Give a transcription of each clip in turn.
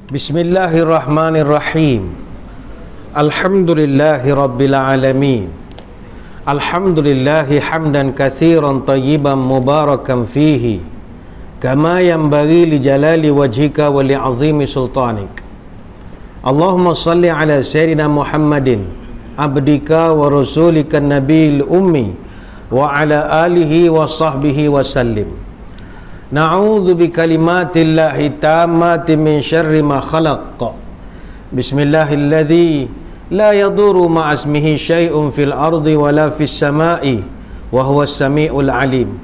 Bismillahirrahmanirrahim. Alhamdulillahi rabbil alamin. Alhamdulillahi hamdan katsiran tayyiban mubarakan fihi kama yanbaghi li jalali wajhika wa li 'azimi sultanik. Allahumma salli ala sayyidina Muhammadin abdika wa rasulika nabiyil ummi wa ala alihi wa sahbihi wa sallim. Na'udzu bi kalimatillahi tammati min syarri ma khalaq. Bismillahilladzi la yadurru ma'a ismihi syai'un fil ardi wala fis sama'i wa huwas samiul alim.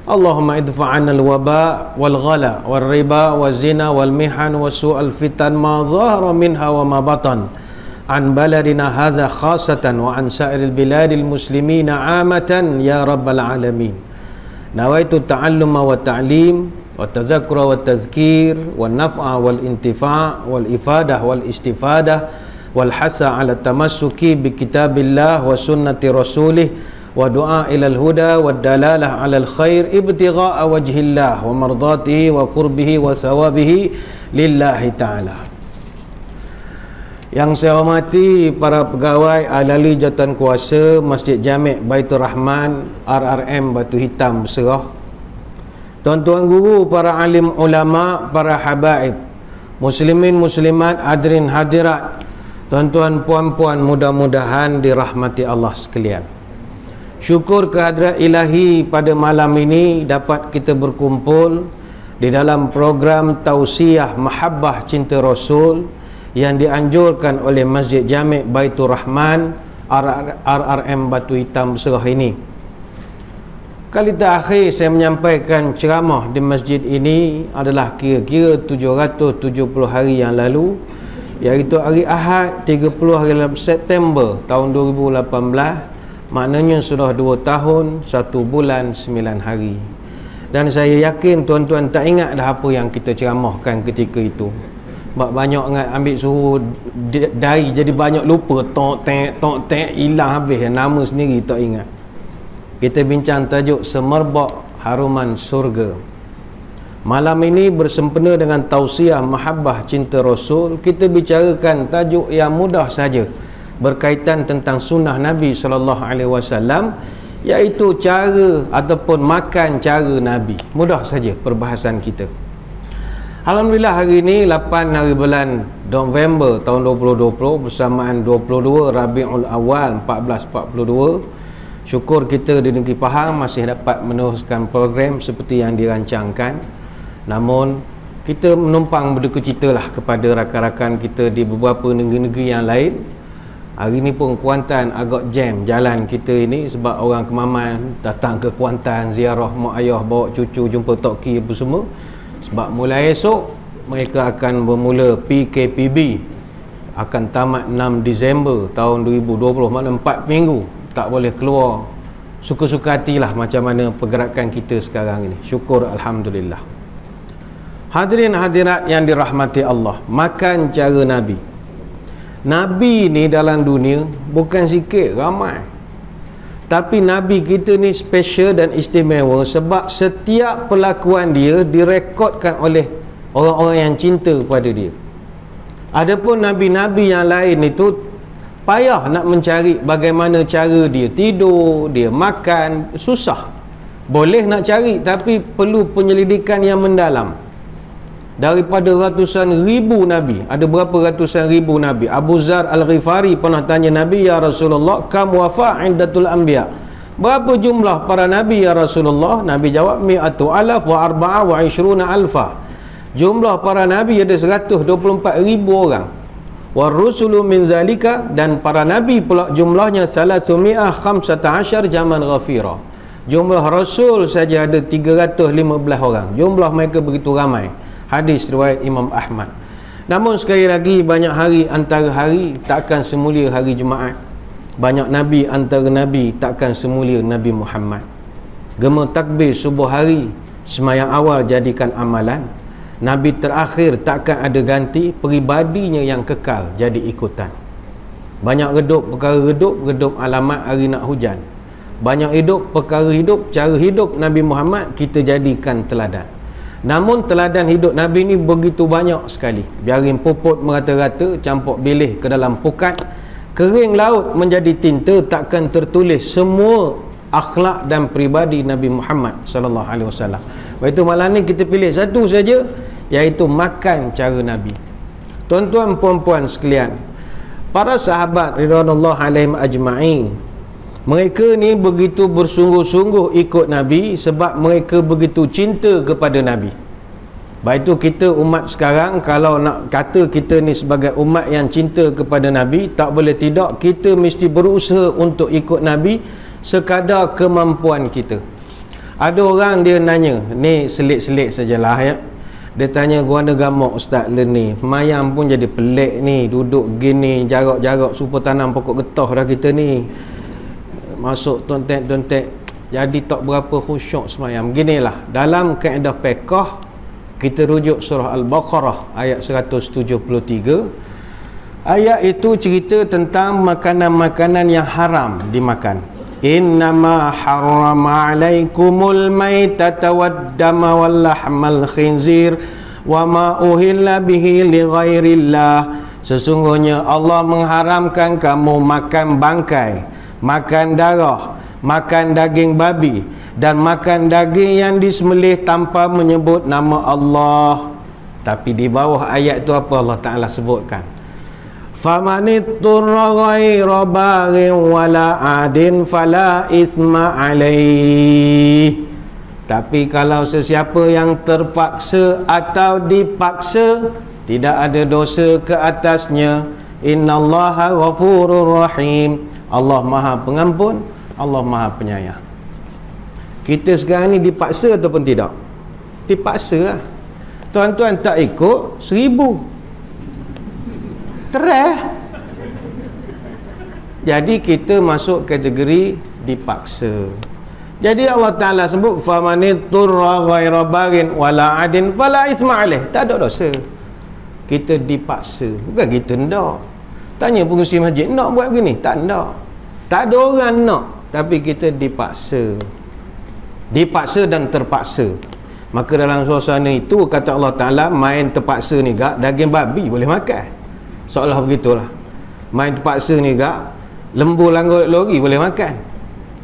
Allahumma idfa' 'anna al-waba' wal ghala wal riba waz zina wal mihan wa su'al fitan ma zahara minha wa ma batan an baladina hadza khassatan wa an sa'iril biladil muslimina 'amatan ya rabbal alamin. Nawaitu ta'alluma wa ta'lim wa tadhakkura wa tazkir wa naf'a wal intifa' wal ifadah wal istifadah wal hasa ala tamassuki bi kitabillah wa sunnati rasulih wa du'a ilal huda wa dalalah ala al khair ibtigha'a wajhillah wa mardatihi wa qurbihi wa thawabihi lillahi ta'ala. Yang saya hormati para pegawai ahli jawatan kuasa Masjid Jami' Baitur Rahman RRM Batu Hitam Serah, tuan-tuan guru, para alim ulama, para habaib, muslimin muslimat, hadirin hadirat, tuan-tuan puan-puan, mudah-mudahan dirahmati Allah sekalian. Syukur kehadrat ilahi pada malam ini dapat kita berkumpul di dalam program Tausiah Mahabbah Cinta Rasul yang dianjurkan oleh Masjid Jami' Baitur Rahman RRM Batu Hitam Serah ini. Kali terakhir saya menyampaikan ceramah di masjid ini adalah kira-kira 770 hari yang lalu, iaitu hari Ahad 30 hari September tahun 2018. Maknanya sudah 2 tahun 1 bulan 9 hari. Dan saya yakin tuan-tuan tak ingat dah apa yang kita ceramahkan ketika itu. Banyak ambil suhu dari jadi banyak lupa, tok tek hilang habis, nama sendiri tak ingat. Kita bincang tajuk Semerbak Haruman Surga. Malam ini bersempena dengan Tausiah Mahabbah Cinta Rasul, kita bicarakan tajuk yang mudah saja berkaitan tentang sunnah Nabi SAW, iaitu cara ataupun makan cara Nabi. Mudah saja perbahasan kita. Alhamdulillah hari ini 8 hari bulan November tahun 2020 bersamaan 22 Rabiul Awal 1442. Syukur kita di negeri Pahang masih dapat meneruskan program seperti yang dirancangkan. Namun kita menumpang berdukacitalah kepada rakan-rakan kita di beberapa negeri-negeri yang lain. Hari ini pun Kuantan agak jam jalan kita ini sebab orang Kemaman datang ke Kuantan ziarah mak ayah, bawa cucu, jumpa tok ki apa semua. Sebab mulai esok mereka akan bermula PKPB, akan tamat 6 Disember tahun 2020, maknanya 4 minggu tak boleh keluar. Suka-suka hatilah macam mana pergerakan kita sekarang ini. Syukur alhamdulillah. Hadirin hadirat yang dirahmati Allah, makan cara Nabi. Nabi ni dalam dunia bukan sikit, ramai. Tapi Nabi kita ni special dan istimewa sebab setiap perlakuan dia direkodkan oleh orang-orang yang cinta kepada dia. Adapun Nabi-Nabi yang lain itu payah nak mencari bagaimana cara dia tidur, dia makan, susah. Boleh nak cari tapi perlu penyelidikan yang mendalam. Daripada ratusan ribu Nabi, ada berapa ratusan ribu Nabi? Abu Zar Al-Ghifari pernah tanya Nabi, ya Rasulullah, kam wafa' indatul anbiya, berapa jumlah para Nabi ya Rasulullah? Nabi jawab, mi'atu alaf wa arba'a wa ishruna alfa. Jumlah para Nabi ada 124 ribu orang. Wa rusulu min zalika, dan para Nabi pula jumlahnya 315 jaman ghafira. Jumlah Rasul saja ada 315 orang. Jumlah mereka begitu ramai. Hadis riwayat Imam Ahmad. Namun sekali lagi, banyak hari antara hari takkan semulia hari Jumaat. Banyak Nabi antara Nabi takkan semulia Nabi Muhammad. Gema takbir subuh hari, semayang awal jadikan amalan. Nabi terakhir takkan ada ganti, peribadinya yang kekal jadi ikutan. Banyak redup perkara redup alamat hari nak hujan. Banyak hidup perkara hidup, cara hidup Nabi Muhammad kita jadikan teladan. Namun teladan hidup Nabi ni begitu banyak sekali. Biarin puput merata-rata, campur bilih ke dalam pukat, kering laut menjadi tinta, takkan tertulis semua akhlak dan peribadi Nabi Muhammad sallallahu alaihi wasallam. Sebab itu malam ni kita pilih satu saja, iaitu makan cara Nabi. Tuan-tuan puan-puan sekalian, para sahabat ridwanullah alaihim ajma'in, mereka ni begitu bersungguh-sungguh ikut Nabi sebab mereka begitu cinta kepada Nabi. Baik itu kita umat sekarang, kalau nak kata kita ni sebagai umat yang cinta kepada Nabi, tak boleh tidak, kita mesti berusaha untuk ikut Nabi sekadar kemampuan kita. Ada orang dia nanya, ni selit-selit sajalah ya. Dia tanya, gua ada gamuk ustaz le ni, mayam pun jadi pelik ni, duduk gini, jarak-jarak supaya tanam pokok getah dah kita ni. Masuk tontek-tontek, jadi tak berapa khusyuk semayam. Ginilah, dalam kaedah fiqh kita rujuk surah Al-Baqarah ayat 173. Ayat itu cerita tentang makanan-makanan yang haram dimakan. Innama harrama alaikumul maitata waddama wal lahmal khinzir wa ma uhilla bihi li ghairillah. Sesungguhnya Allah mengharamkan kamu makan bangkai, makan darah, makan daging babi, dan makan daging yang disembelih tanpa menyebut nama Allah. Tapi di bawah ayat itu apa Allah Ta'ala sebutkan? Famanitturra ghaira baghin wala adin fala ithma alaih. Tapi kalau sesiapa yang terpaksa atau dipaksa, tidak ada dosa ke atasnya. Innallaha ghafurur rahim. Allah Maha Pengampun, Allah Maha Penyayang. Kita sekarang ni dipaksa ataupun tidak? Dipaksa lah. Tuan-tuan tak ikut 1000 terah. Jadi kita masuk kategori dipaksa. Jadi Allah Ta'ala sebut famanitturra ghaira baghin wala adin fala itsma alaih. Tak ada dosa. Kita dipaksa, bukan kita nak. Tanya pengurusi masjid, nak buat begini? Tak nak. Tak ada orang nak, tapi kita dipaksa. Dipaksa dan terpaksa. Maka dalam suasana itu kata Allah Ta'ala, main terpaksa ni gak, daging babi boleh makan. Seolah begitulah. Main terpaksa ni gak, lembu langgar lori boleh makan.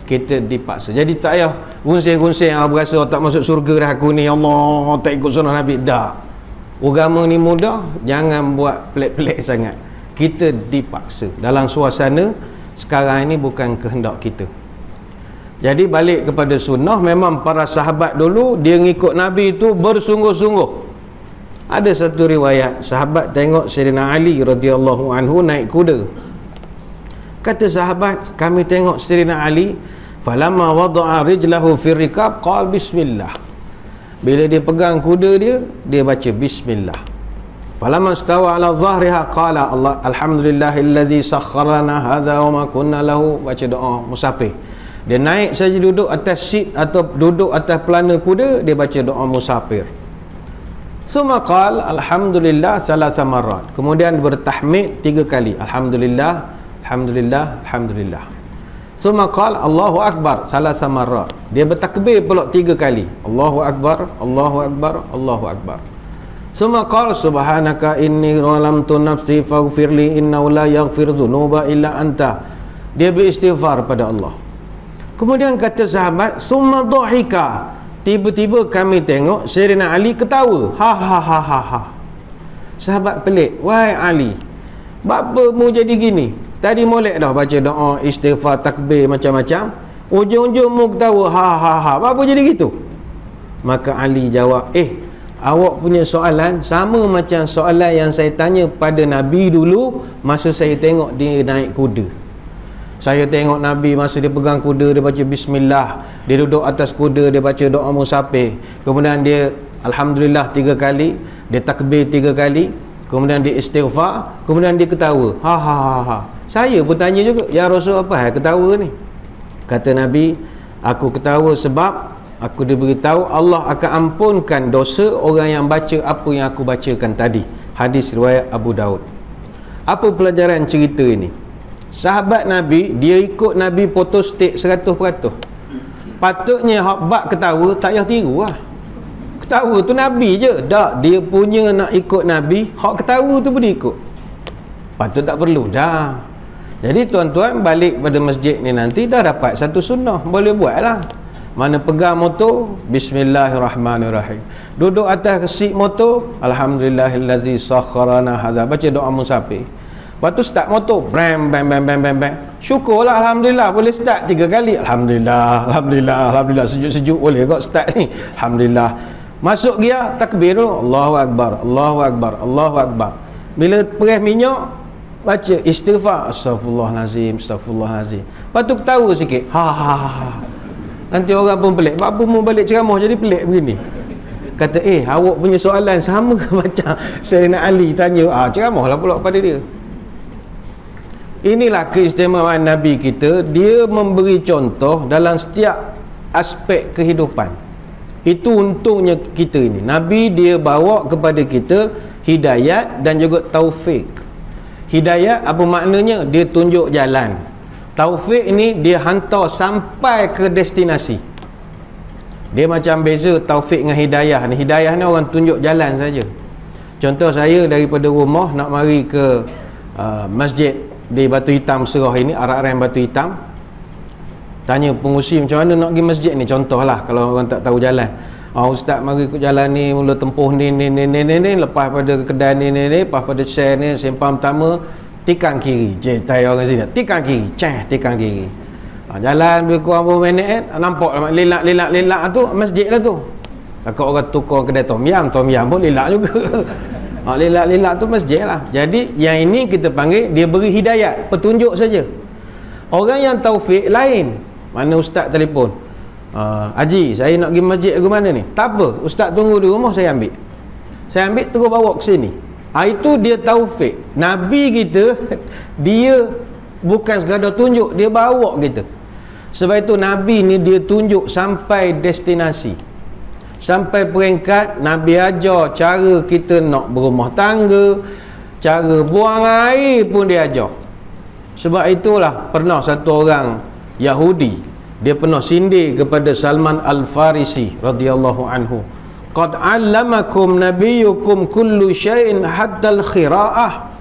Kita dipaksa. Jadi tak payah gunsing-gunsing berasa tak masuk surga dah aku ni, Allah tak ikut sunnah Nabi. Dah. Agama ni mudah, jangan buat pelik-pelik sangat. Kita dipaksa. Dalam suasana sekarang ini bukan kehendak kita. Jadi balik kepada sunnah, memang para sahabat dulu dia ngikut Nabi itu bersungguh-sungguh. Ada satu riwayat, sahabat tengok Sayyidina Ali radhiyallahu anhu naik kuda. Kata sahabat, kami tengok Sayyidina Ali, falamma wada'a rijlahu fi rikab qala bismillah. Bila dia pegang kuda dia baca bismillah. Falamma stawa ala dhahriha qala Allah alhamdulillahillazi sakhkharana hadza wa ma kunna lahu, baca doa musafir. Dia naik saja duduk atas seat atau duduk atas pelana kuda, dia baca doa musafir. Summa qala alhamdulillah salasa marrat. Kemudian bertahmid 3 kali. Alhamdulillah, alhamdulillah, alhamdulillah. Summa qala Allahu akbar salasa marrat. Dia bertakbir pula 3 kali. Allahu akbar, Allahu akbar, Allahu akbar. Summa qala subhanaka inni zalamtu nafsi faghfirli innahu la yaghfiru dzunuba illa anta. Dia beristighfar pada Allah. Kemudian kata sahabat, summa dhahika. Tiba-tiba kami tengok Sayyidina Ali ketawa. Ha ha ha ha ha. Sahabat pelik, wahai Ali, bapa mu jadi gini? Tadi molek dah baca doa, istighfar, takbir macam-macam, ujung-ujung mu ketawa, ha ha ha. Bapa jadi gitu? Maka Ali jawab, awak punya soalan sama macam soalan yang saya tanya pada Nabi dulu masa saya tengok dia naik kuda. Saya tengok Nabi masa dia pegang kuda, dia baca bismillah, dia duduk atas kuda, dia baca doa musafir, kemudian dia alhamdulillah 3 kali, dia takbir 3 kali, kemudian dia istighfar, kemudian dia ketawa. Ha ha ha ha. Saya pun tanya juga, ya Rasul, apa hal ketawa ni? Kata Nabi, aku ketawa sebab aku diberitahu Allah akan ampunkan dosa orang yang baca apa yang aku bacakan tadi. Hadis riwayat Abu Daud. Apa pelajaran cerita ini? Sahabat Nabi, dia ikut Nabi foto stick 100%. Patutnya hak bak ketawa, tak payah tiru lah. ketawa tu Nabi je. Tak, dia punya nak ikut Nabi, hak ketawa tu pun dia ikut. Patut tak perlu dah. Jadi tuan-tuan balik pada masjid ni nanti dah dapat satu sunnah, boleh buat lah. Mana pegang motor, bismillahirrahmanirrahim. Duduk atas seat motor, alhamdulillahillazi sakharana hadza, baca doa musafir. Lepas tu start motor, bam bam bam bam bam bam. Syukurlah, alhamdulillah boleh start 3 kali. Alhamdulillah sejuk-sejuk boleh kau start ni. Alhamdulillah. Masuk gear, takbir dulu, Allahu akbar, Allahu akbar, Allahu akbar. Bila press minyak, baca istighfar, astagfirullahalazim, astagfirullahalazim. Lepas tu ketawa sikit, ha. Nanti orang pun pelik, apa mu balik ceramah jadi pelik begini. Kata, awak punya soalan sama macam Sayyidina Ali tanya, ceramahlah pula pada dia. Inilah keistimewaan Nabi kita, dia memberi contoh dalam setiap aspek kehidupan. Itu untungnya kita ini. Nabi dia bawa kepada kita hidayat dan juga taufik. Hidayat apa maknanya? Dia tunjuk jalan. Taufik ni dia hantar sampai ke destinasi. Dia macam beza taufik dengan hidayah ni. Hidayah ni orang tunjuk jalan saja. Contoh saya daripada rumah nak mari ke masjid di Batu Hitam Serah ini, RRM Batu Hitam. Tanya pengusi macam mana nak pergi masjid ni, contohlah kalau orang tak tahu jalan. Ustaz mari ikut jalan ni, mula tempuh ni, lepas pada kedai ni, lepas pada share ni, sempang pertama tikang kiri. Cetai orang sini, tikang kiri, tikang kiri. Jalan lebih kurang berapa minit nampak lelak tu masjid lah tu. Takut orang tukar kedai tom yam pun lelak juga. Lelak tu masjid lah. Jadi yang ini kita panggil dia beri hidayat, petunjuk saja. Orang yang taufik lain. Mana ustaz telefon, Haji saya nak pergi masjid ke mana ni, tak apa, ustaz tunggu di rumah, saya ambil terus bawa ke sini. Itu dia taufik. Nabi kita dia bukan sekadar tunjuk, dia bawa kita. Sebab itu Nabi ni dia tunjuk sampai destinasi, sampai peringkat Nabi ajar cara kita nak berumah tangga, cara buang air pun dia ajar. Sebab itulah pernah satu orang Yahudi, dia pernah sindir kepada Salman Al-Farisi radhiyallahu anhu, qad 'allamakum nabiyyukum kullu syai'in hatta al-khira'ah.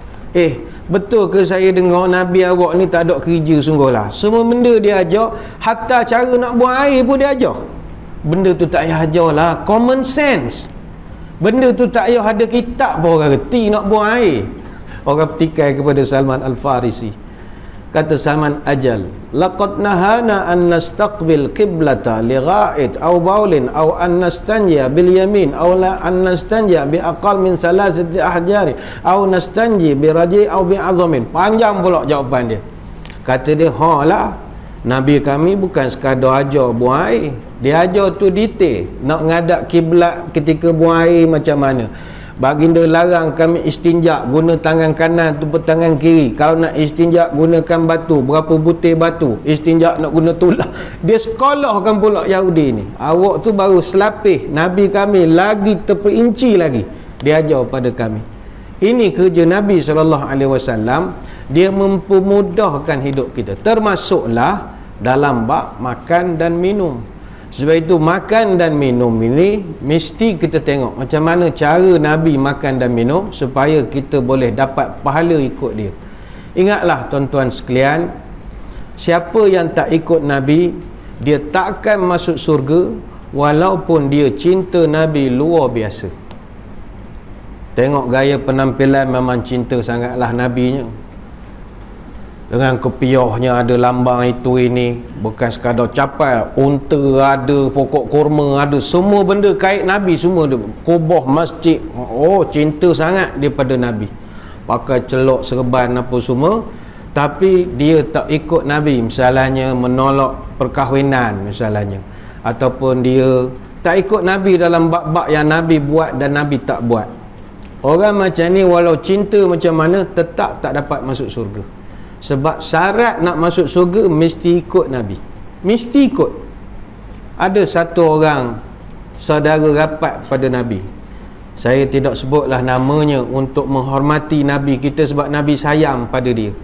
Betul ke saya dengar Nabi awak ni tak ada kerja sungguhlah, semua benda dia ajar, hatta cara nak buang air pun dia ajar. Benda tu tak payah ajarlah, common sense. Benda tu tak payah ada kitab pun orang reti nak buang air. Orang petikai kepada Salman Al-Farisi. Kata Salman, ajal laqad nahana an nastaqbil qiblata li gha'id aw baulin aw an nastanja bil yamin aw la an nastanja bi aqal min salasati ahjari aw nastanji bi raji aw bi azamin. Panjang pula jawapan dia. Kata dia, lah Nabi kami bukan sekadar ajar buang air, dia ajar tu detail, nak ngadap kiblat ketika buang air macam mana. Baginda larang kami istinja guna tangan kanan tu tangan kiri. Kalau nak istinja gunakan batu, berapa butir batu. Istinja nak guna tulah. Dia sekolahkan pula Yahudi ni. Awak tu baru selapis, Nabi kami lagi terperinci lagi dia ajar pada kami. Ini kerja Nabi SAW. Dia mempermudahkan hidup kita, termasuklah dalam bab makan dan minum. Sebab itu makan dan minum ini mesti kita tengok macam mana cara Nabi makan dan minum supaya kita boleh dapat pahala ikut dia. Ingatlah tuan-tuan sekalian, siapa yang tak ikut Nabi, dia takkan masuk surga walaupun dia cinta Nabi luar biasa. Tengok gaya penampilan, memang cinta sangatlah Nabinya. Dengan kepiahnya ada lambang itu ini, bukan sekadar capai, unta ada, pokok kurma ada, semua benda kait Nabi semua ada. Kubah masjid, cinta sangat daripada Nabi. Pakai celok serban apa semua, tapi dia tak ikut Nabi. Misalnya menolak perkahwinan misalnya, ataupun dia tak ikut Nabi dalam bab-bab yang Nabi buat dan Nabi tak buat. Orang macam ni walau cinta macam mana tetap tak dapat masuk surga. Sebab syarat nak masuk surga mesti ikut Nabi. Mesti ikut. Ada satu orang saudara rapat pada Nabi. Saya tidak sebutlah namanya untuk menghormati Nabi kita sebab Nabi sayang pada dia.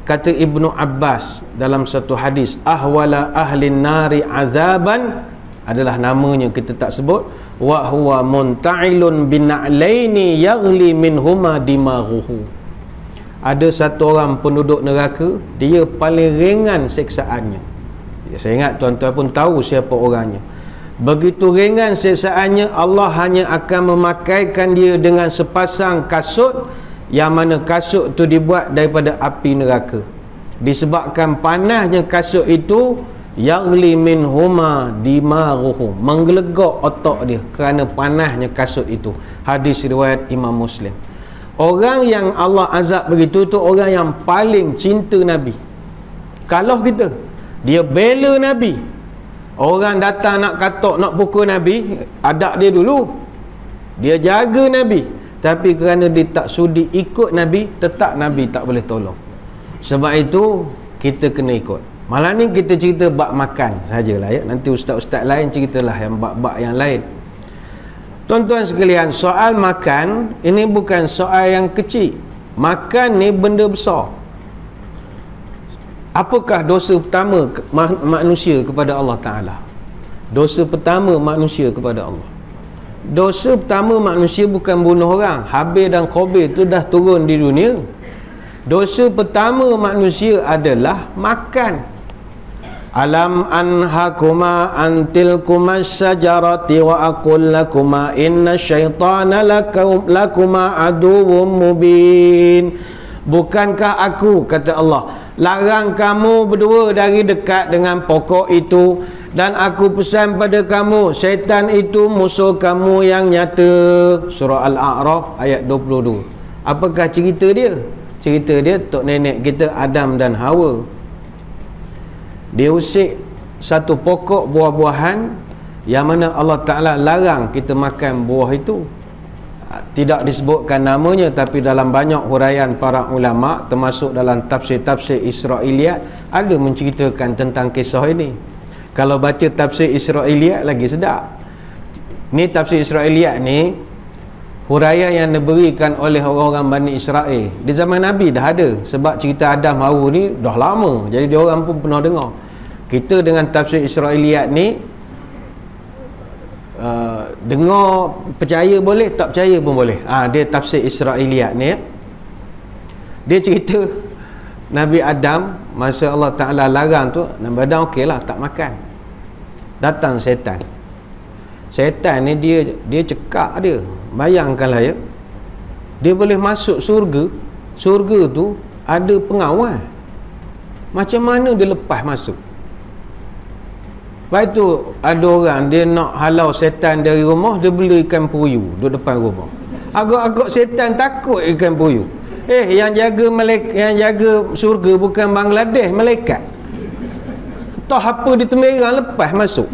Kata Ibnu Abbas dalam satu hadis, ahwala ahlin nari azaban adalah namanya kita tak sebut. Wa huwa munta'ilun bina'laini yaghli minhuma dimaghuhu. Ada satu orang penduduk neraka, dia paling ringan siksaannya. Saya ingat tuan-tuan pun tahu siapa orangnya. Begitu ringan siksaannya, Allah hanya akan memakaikan dia dengan sepasang kasut, yang mana kasut itu dibuat daripada api neraka. Disebabkan panasnya kasut itu, yaghli minhuma dimaghuhum, menggelegak otak dia kerana panasnya kasut itu. Hadis riwayat Imam Muslim. Orang yang Allah azab begitu tu orang yang paling cinta Nabi. Kalau kita, dia bela Nabi, orang datang nak katok, nak pukul Nabi, adab dia dulu, dia jaga Nabi. Tapi kerana dia tak sudi ikut Nabi, tetap Nabi tak boleh tolong. Sebab itu kita kena ikut. Malam ni kita cerita bab makan sajalah ya. Nanti ustaz-ustaz lain ceritalah yang bab-bab yang lain. Tuan-tuan sekalian, soal makan ini bukan soal yang kecil. Makan ni benda besar. Apakah dosa pertama manusia kepada Allah Ta'ala? Dosa pertama manusia kepada Allah. Dosa pertama manusia bukan bunuh orang. Habil dan Qabil tu dah turun di dunia. Dosa pertama manusia adalah makan. Alam anhakuma antilkuma syajarati wa aqul lakuma inna syaitana lakuma aduwwum mubin. Bukankah aku, kata Allah, larang kamu berdua dari dekat dengan pokok itu, dan aku pesan pada kamu, syaitan itu musuh kamu yang nyata. Surah Al-A'raf ayat 22. Apakah cerita dia? Cerita dia tok nenek kita Adam dan Hawa. Dia usik satu pokok buah-buahan yang mana Allah Ta'ala larang kita makan buah itu. Tidak disebutkan namanya, tapi dalam banyak huraian para ulama, termasuk dalam tafsir-tafsir Israiliyat, ada menceritakan tentang kisah ini. Kalau baca tafsir Israiliyat lagi sedap. Ni tafsir Israiliyat ni huraian yang diberikan oleh orang-orang Bani Israel. Di zaman Nabi dah ada, sebab cerita Adam Hawa ni dah lama, jadi dia orang pun pernah dengar. Kita dengan tafsir Israiliyat ni dengar, percaya boleh, tak percaya pun boleh. Dia tafsir Israiliyat ni, dia cerita Nabi Adam masa Allah Ta'ala larang tu, Nabi Adam okeylah tak makan. Datang syaitan. Syaitan ni dia cekak dia. Bayangkanlah ya, dia boleh masuk surga. Surga tu ada pengawal. Macam mana dia lepas masuk? Lepas tu ada orang dia nak halau setan dari rumah, dia beli ikan puyuh duduk depan rumah. Agak-agak setan takut ikan puyuh. Yang jaga surga bukan Bangladesh, malaikat. Toh apa di temerang lepas masuk.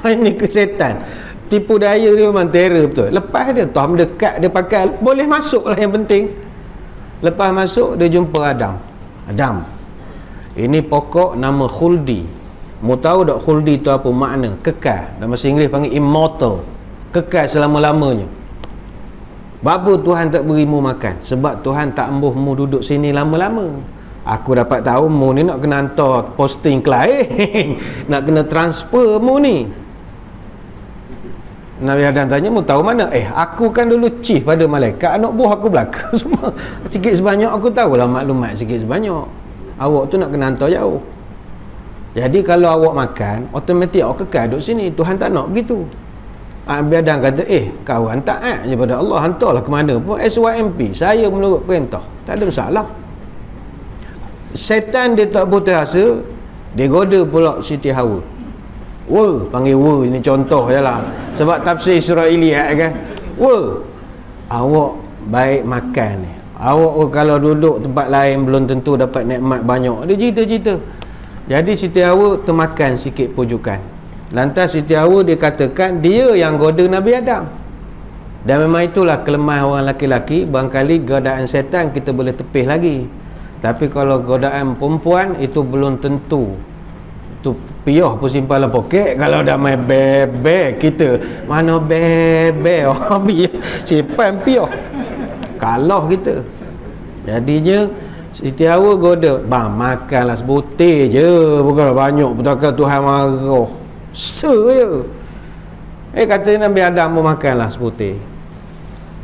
Ini ke setan. Tipu daya dia memang terror betul. Lepas dia toh mendekat, dia pakai, boleh masuk lah yang penting. Lepas masuk dia jumpa Adam. Adam, ini pokok nama khuldi. Mu tahu tak khuldi tu apa makna? Kekal. Dalam bahasa Inggeris panggil immortal. Kekal selama-lamanya. Apa Tuhan tak beri mu makan? Sebab Tuhan tak ambuh mu duduk sini lama-lama. Aku dapat tahu mu ni nak kena hantar posting lain. Nak kena transfer mu ni. Nabi Adam tanya, mu tahu mana? Aku kan dulu chief pada malaikat, anak buah aku belaka semua. Sikit sebanyak aku tahulah maklumat sikit sebanyak. Awak tu nak kena hantar jauh. Jadi kalau awak makan, automatik awak kekal duduk sini. Tuhan tak nak begitu. Nabi Adam kata, kau hantar je pada Allah, hantarlah ke mana pun. SYMP, saya menurut perintah, tak ada masalah. Setan dia tak putus asa, dia goda pula Siti Hawa. Panggil ini contoh je lah, sebab tafsir Israiliyat kan. Awak baik makan ni, awak kalau duduk tempat lain belum tentu dapat nikmat banyak. Dia cerita-cerita. Jadi Siti Hawa termakan sikit pujukan. Lantas Siti Hawa dia katakan dia yang goda Nabi Adam. Dan memang itulah kelemahan orang laki-laki. Barangkali godaan setan kita boleh tepih lagi. Tapi kalau godaan perempuan itu belum tentu. Itu piyah pun simpan dalam poket. Kalau dah main bebek kita, mana bebek orang biar simpan piyah. Kalah kita. Jadinya Siti Hawa goda, bang makanlah sebutir je, bukanlah banyak, betul Tuhan marah. je. Kata Nabi Adam pun makanlah seputih.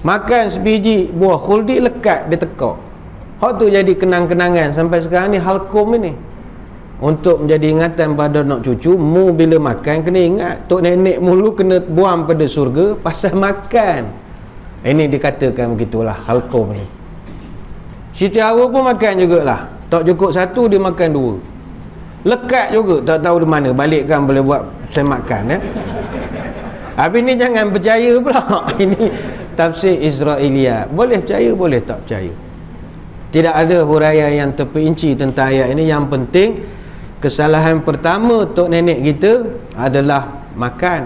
Makan sebiji buah khuldi, lekat dia tekak. Hak tu jadi kenang-kenangan sampai sekarang ni, halkum ni. Untuk menjadi ingatan pada anak cucu, mu bila makan kena ingat tok nenek mulu kena buang pada surga pasal makan. Ini dikatakan begitulah halkum ni. Siti Hawa pun makan jugalah. Tak cukup satu, dia makan dua. Lekat juga, tak tahu di mana. Balikkan boleh buat saya makan Habis ni jangan percaya pula. Ini tafsir Israiliyat. Boleh percaya, boleh tak percaya. Tidak ada huraian yang terperinci tentang ayat ini. Yang penting, kesalahan pertama tok nenek kita adalah makan.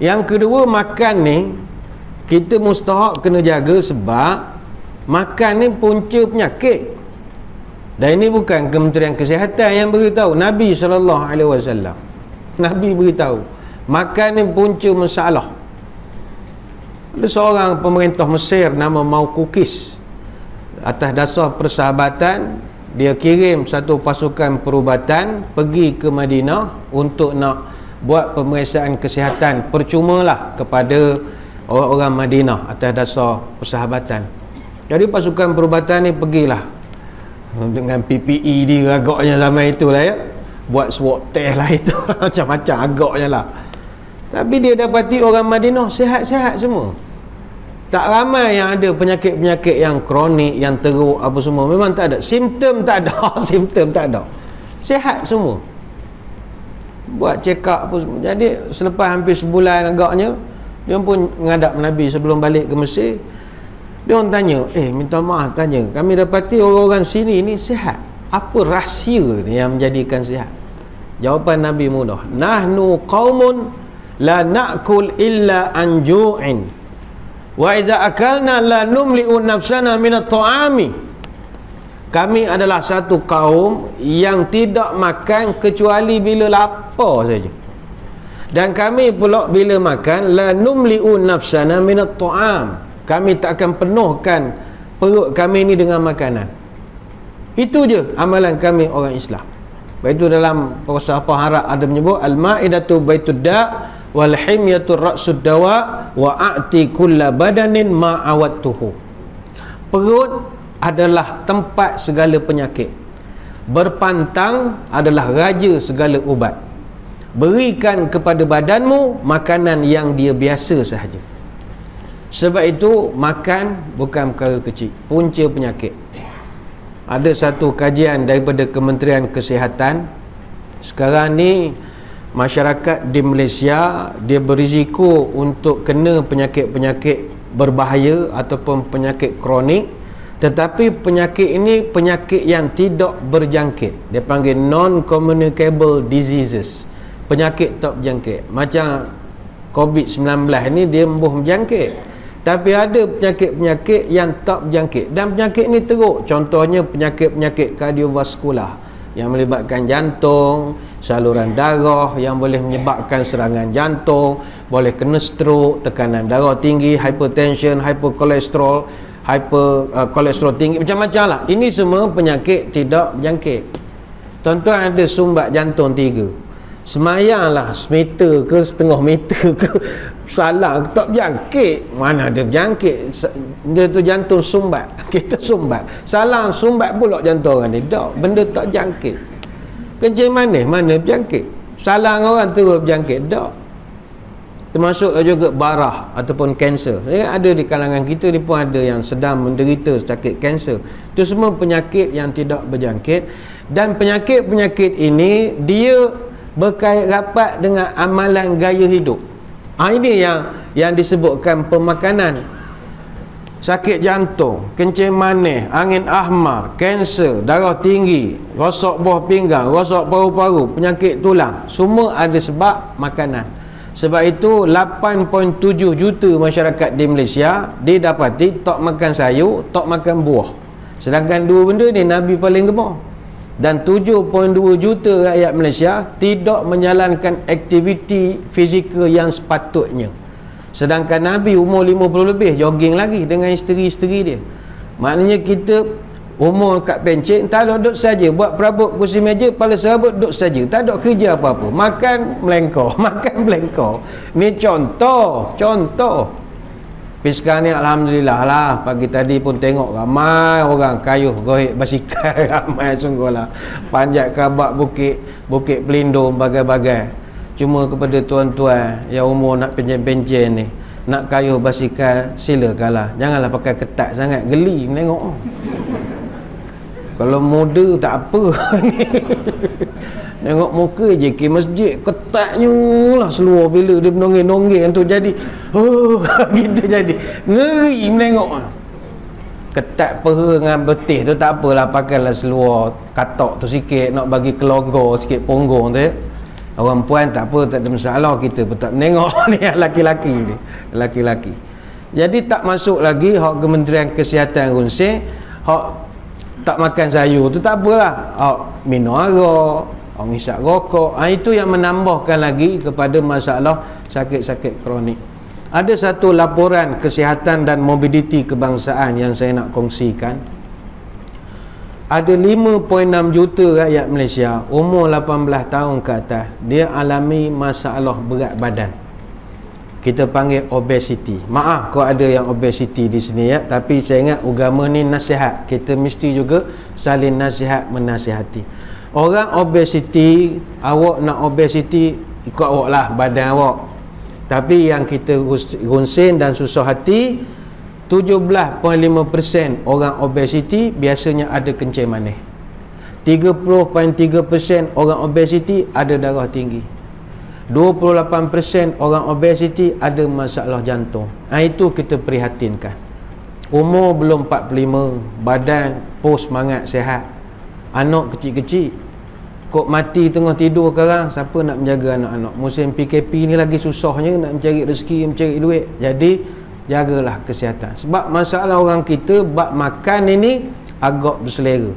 Yang kedua, makan ni kita mustahak kena jaga sebab makan ni punca penyakit. Dan ini bukan Kementerian Kesihatan yang beritahu, Nabi SAW. Nabi beritahu makan ni punca masalah. Ada seorang pemerintah Mesir nama Maukukis, atas dasar persahabatan dia kirim satu pasukan perubatan pergi ke Madinah untuk nak buat pemeriksaan kesihatan percumalah kepada orang-orang Madinah atas dasar persahabatan. Jadi pasukan perubatan ni pergilah dengan PPE dia agaknya zaman itulah buat swab test lah itu macam-macam agaknya lah. Tapi dia dapati orang Madinah sihat-sihat semua. Tak ramai yang ada penyakit-penyakit yang kronik, yang teruk apa semua. Memang tak ada. Simptom tak ada. Simptom tak ada. Sihat semua. Buat check up apa semua. Jadi selepas hampir sebulan agaknya, dia pun menghadap Nabi sebelum balik ke Mesir. Dia orang tanya, minta maaf tanya, kami dapati orang-orang sini ni sihat. Apa rahsia ni yang menjadikan sihat? Jawapan Nabi mudah. Nahnu qaumun la na'kul illa an ju'in. Wa idza akalna la numli'u nafsana minat ta'ami. Kami adalah satu kaum yang tidak makan kecuali bila lapar saja. Dan kami pula bila makan la numli'u nafsana minat ta'am. Kami tak akan penuhkan perut kami ni dengan makanan. Itu je amalan kami orang Islam. Itu dalam falsafah Arab ada menyebut al-ma'idatu baitud da' wal himyatu ra'sud dawa wa a'ti kulla badanin ma'awattuhu. Perut adalah tempat segala penyakit. Berpantang adalah raja segala ubat. Berikan kepada badanmu makanan yang dia biasa sahaja. Sebab itu makan bukan perkara kecil, punca penyakit. Ada satu kajian daripada Kementerian Kesihatan. Sekarang ni masyarakat di Malaysia dia berisiko untuk kena penyakit-penyakit berbahaya ataupun penyakit kronik, tetapi penyakit ini penyakit yang tidak berjangkit. Dia panggil non-communicable diseases. Penyakit tak berjangkit. Macam COVID-19 ni dia berjangkit. Tapi ada penyakit-penyakit yang tak berjangkit. Dan penyakit ni teruk. Contohnya penyakit-penyakit kardiovaskular yang melibatkan jantung, saluran darah, yang boleh menyebabkan serangan jantung, boleh kena stroke, tekanan darah tinggi, hypertension, hyperkolesterol, kolesterol tinggi, macam-macam lah. Ini semua penyakit tidak berjangkit. Tuan-tuan ada sumbat jantung 3. Semayanglah semeter ke setengah meter ke, salah tak berjangkit. Mana ada berjangkit? Dia tu jantung sumbat. Kita sumbat, salah sumbat pula jantung orang ni. Tak, benda tak jangkit. Kencing manis mana berjangkit? Salah orang terus berjangkit. Tak. Termasuklah juga barah ataupun kanser. Ada di kalangan kita ni pun ada yang sedang menderita sakit kanser. Itu semua penyakit yang tidak berjangkit. Dan penyakit-penyakit ini dia berkait rapat dengan amalan gaya hidup. Ini yang disebutkan pemakanan. Sakit jantung, kencing manis, angin ahmar, kanser, darah tinggi, rosak buah pinggang, rosak paru-paru, penyakit tulang, semua ada sebab makanan. Sebab itu 8.7 juta masyarakat di Malaysia didapati tak makan sayur, tak makan buah. Sedangkan dua benda ni Nabi paling gemar. Dan 7.2 juta rakyat Malaysia tidak menjalankan aktiviti fizikal yang sepatutnya. Sedangkan Nabi umur 50 lebih jogging lagi dengan isteri-isteri dia. Maknanya kita Umur kat pencet, tak ada duduk saja, buat perabot kursi meja, kepala serabut duduk saja, tak ada kerja apa-apa, makan melengkor makan melengkor. Ni contoh. Tapi sekarang ni alhamdulillah lah, pagi tadi pun tengok ramai orang kayuh gohek basikal ramai sungguh lah, panjat kabak bukit pelindung bagai-bagai. Cuma kepada tuan-tuan yang umur nak pencen-pencen ni, nak kayuh basikal, silakanlah, janganlah pakai ketat sangat, geli menengok. Kalau muda tak apa tengok muka je ke masjid ketatnya lah seluar, bila dia menonggeng-nonggeng tu jadi gitu, jadi ngeri menengok. Ketat peha dengan betih tu tak apalah, pakailah seluar katok tu sikit, nak bagi kelonggar sikit punggung tu ya. Orang puan tak apa, tak ada masalah, kita pun tak menengok ni laki-laki. Jadi tak masuk lagi hak Kementerian Kesihatan runsing hak tak makan sayur tu tak apalah, minum arak, ngisap rokok, itu yang menambahkan lagi kepada masalah sakit-sakit kronik. Ada satu laporan kesihatan dan mobiliti kebangsaan yang saya nak kongsikan. Ada 5.6 juta rakyat Malaysia umur 18 tahun ke atas, dia alami masalah berat badan. Kita panggil obesity. Maaf kalau ada yang obesity di sini ya, tapi saya ingat agama ni nasihat. Kita mesti juga saling nasihat menasihati. Orang obesity, awak nak obesity ikut awak lah, badan awak. Tapi yang kita runsing dan susah hati, 17.5% orang obesity biasanya ada kencing manis. 30.3% orang obesity ada darah tinggi. 28% orang obesity ada masalah jantung. Itu kita prihatinkan. Umur belum 45, badan pos semangat sihat. Anak kecil-kecil kok mati tengah tidur sekarang, siapa nak menjaga anak-anak? Musim PKP ni lagi susahnya nak mencari rezeki, mencari duit. Jadi jagalah kesihatan. Sebab masalah orang kita bab makan ini agak berselera,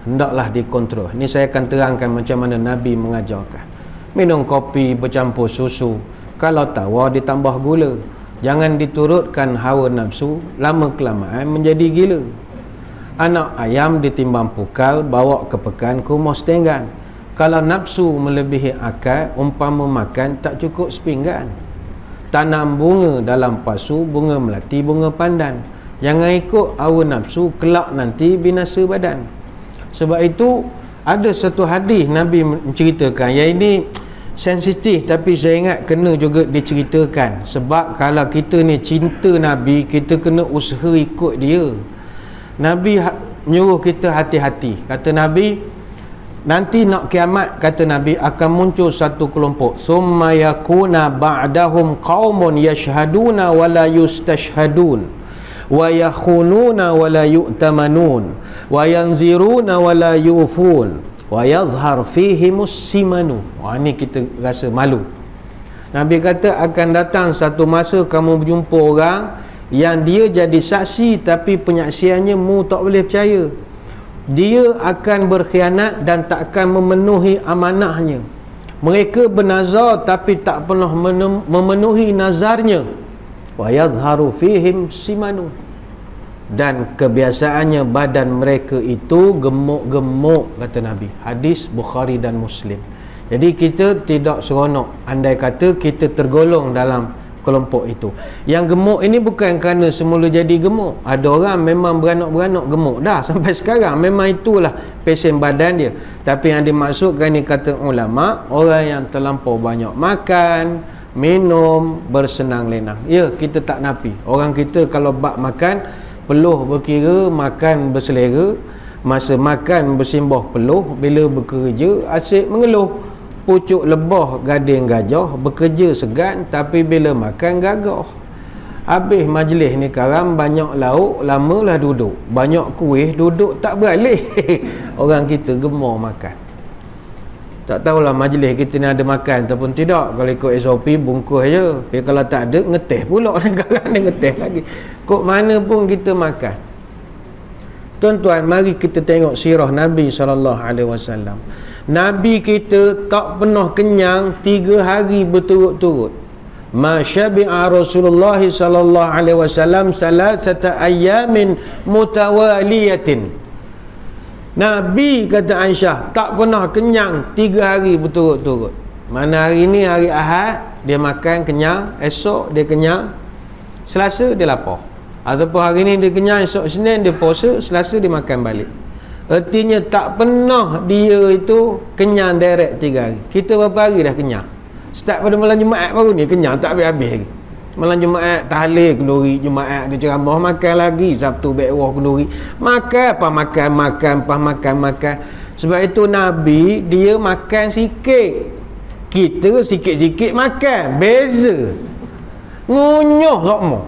hendaklah dikontrol. Ini saya akan terangkan macam mana Nabi mengajarkan. Minum kopi bercampur susu, kalau tawar ditambah gula. Jangan diturutkan hawa nafsu, lama kelamaan menjadi gila. Anak ayam ditimbang pukal, bawa ke pekan ke rumah setenggan. Kalau nafsu melebihi akal, umpama makan tak cukup sepinggan. Tanam bunga dalam pasu, bunga melati, bunga pandan. Jangan ikut hawa nafsu, kelak nanti binasa badan. Sebab itu ada satu hadis Nabi menceritakan, yang ini sensitif tapi saya ingat kena juga diceritakan. Sebab kalau kita ni cinta Nabi, kita kena usaha ikut dia. Nabi nyuruh kita hati-hati. Kata Nabi, nanti nak kiamat, kata Nabi, akan muncul satu kelompok, summa yakuna ba'dahum qaumun yashhaduna wa la yustashhadun wa yakhununa wa la yu'tamanun wa yanziruna wa la yufun wa yazhar fihimus simanu. Ini kita rasa malu. Nabi kata akan datang satu masa kamu berjumpa orang yang dia jadi saksi tapi penyaksiannya mu tak boleh percaya. Dia akan berkhianat dan tak akan memenuhi amanahnya. Mereka bernazar tapi tak pernah memenuhi nazarnya. Wa yazharu fihim simanu. Dan kebiasaannya badan mereka itu gemuk-gemuk, kata Nabi. Hadis Bukhari dan Muslim. Jadi kita tidak seronok andai kata kita tergolong dalam kelompok itu. Yang gemuk ini bukan kerana semula jadi gemuk. Ada orang memang beranak-beranak gemuk dah sampai sekarang, memang itulah pesen badan dia. Tapi yang dimaksudkan ni, kata ulama, orang yang terlampau banyak makan, minum, bersenang lenang. Ya, kita tak nafi. Orang kita kalau bak makan, peluh berkira, makan berselera. Masa makan bersimbah peluh, bila bekerja asyik mengeluh. Pucuk lebah gading gajah, bekerja segan tapi bila makan gagah. Habis majlis ni karam, banyak lauk, lamalah duduk. Banyak kuih, duduk tak beralih. Orang kita gemar makan. Tak tahulah majlis kita ni ada makan ataupun tidak. Kalau ikut SOP bungkus je. Tapi kalau tak ada, ngeteh pula. Kadang-kadang dia ngeteh lagi. Kok mana pun kita makan. Tuan-tuan, mari kita tengok sirah Nabi SAW. Nabi kita tak pernah kenyang 3 hari berturut-turut. Ma syabi'a Rasulullah sallallahu alaihi wasallam salasata ayyamin mutawaliyatin. Nabi, kata Aisyah, tak pernah kenyang 3 hari berturut-turut. Mana hari ni hari Ahad, dia makan kenyang, esok dia kenyang, Selasa dia lapar. Ataupun hari ni dia kenyang, esok Senin dia puasa, Selasa dia makan balik. Artinya tak pernah dia itu kenyang direct 3 hari. Kita berapa hari dah kenyang? Start pada malam Jumaat baru ni kenyang tak habis-habis lagi. Malam Jumaat tahlil kenduri, Jumaat dia ceramah makan lagi, Sabtu bekwah kenduri. Makan. Sebab itu Nabi dia makan sikit. Kita sikit-sikit makan. Beza. Ngunyuh semua.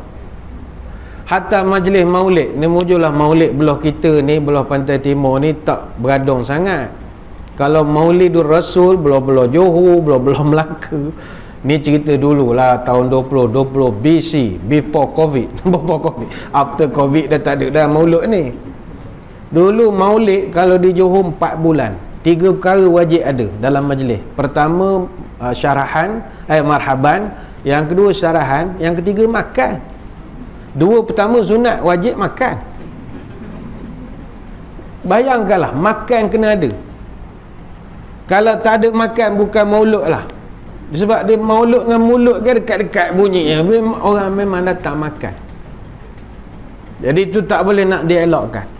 Hatta majlis maulid ni, mujurlah maulid belah kita ni, belah pantai timur ni tak beradong sangat. Kalau Maulidur Rasul belah-belah Johor, belah-belah Melaka, ni cerita dululah tahun 2020 BC, before COVID. After COVID dah tak ada dah maulid ni. Dulu maulid kalau di Johor 4 bulan, 3 perkara wajib ada dalam majlis. Pertama syarahan, marhaban. Yang kedua syarahan. Yang ketiga makan. 2 pertama sunat, wajib makan. Bayangkanlah, makan kena ada. Kalau tak ada makan, bukan maulud lah. Sebab dia maulud dengan mulut kan dekat-dekat bunyinya. Orang memang datang makan. Jadi itu tak boleh nak dielakkan.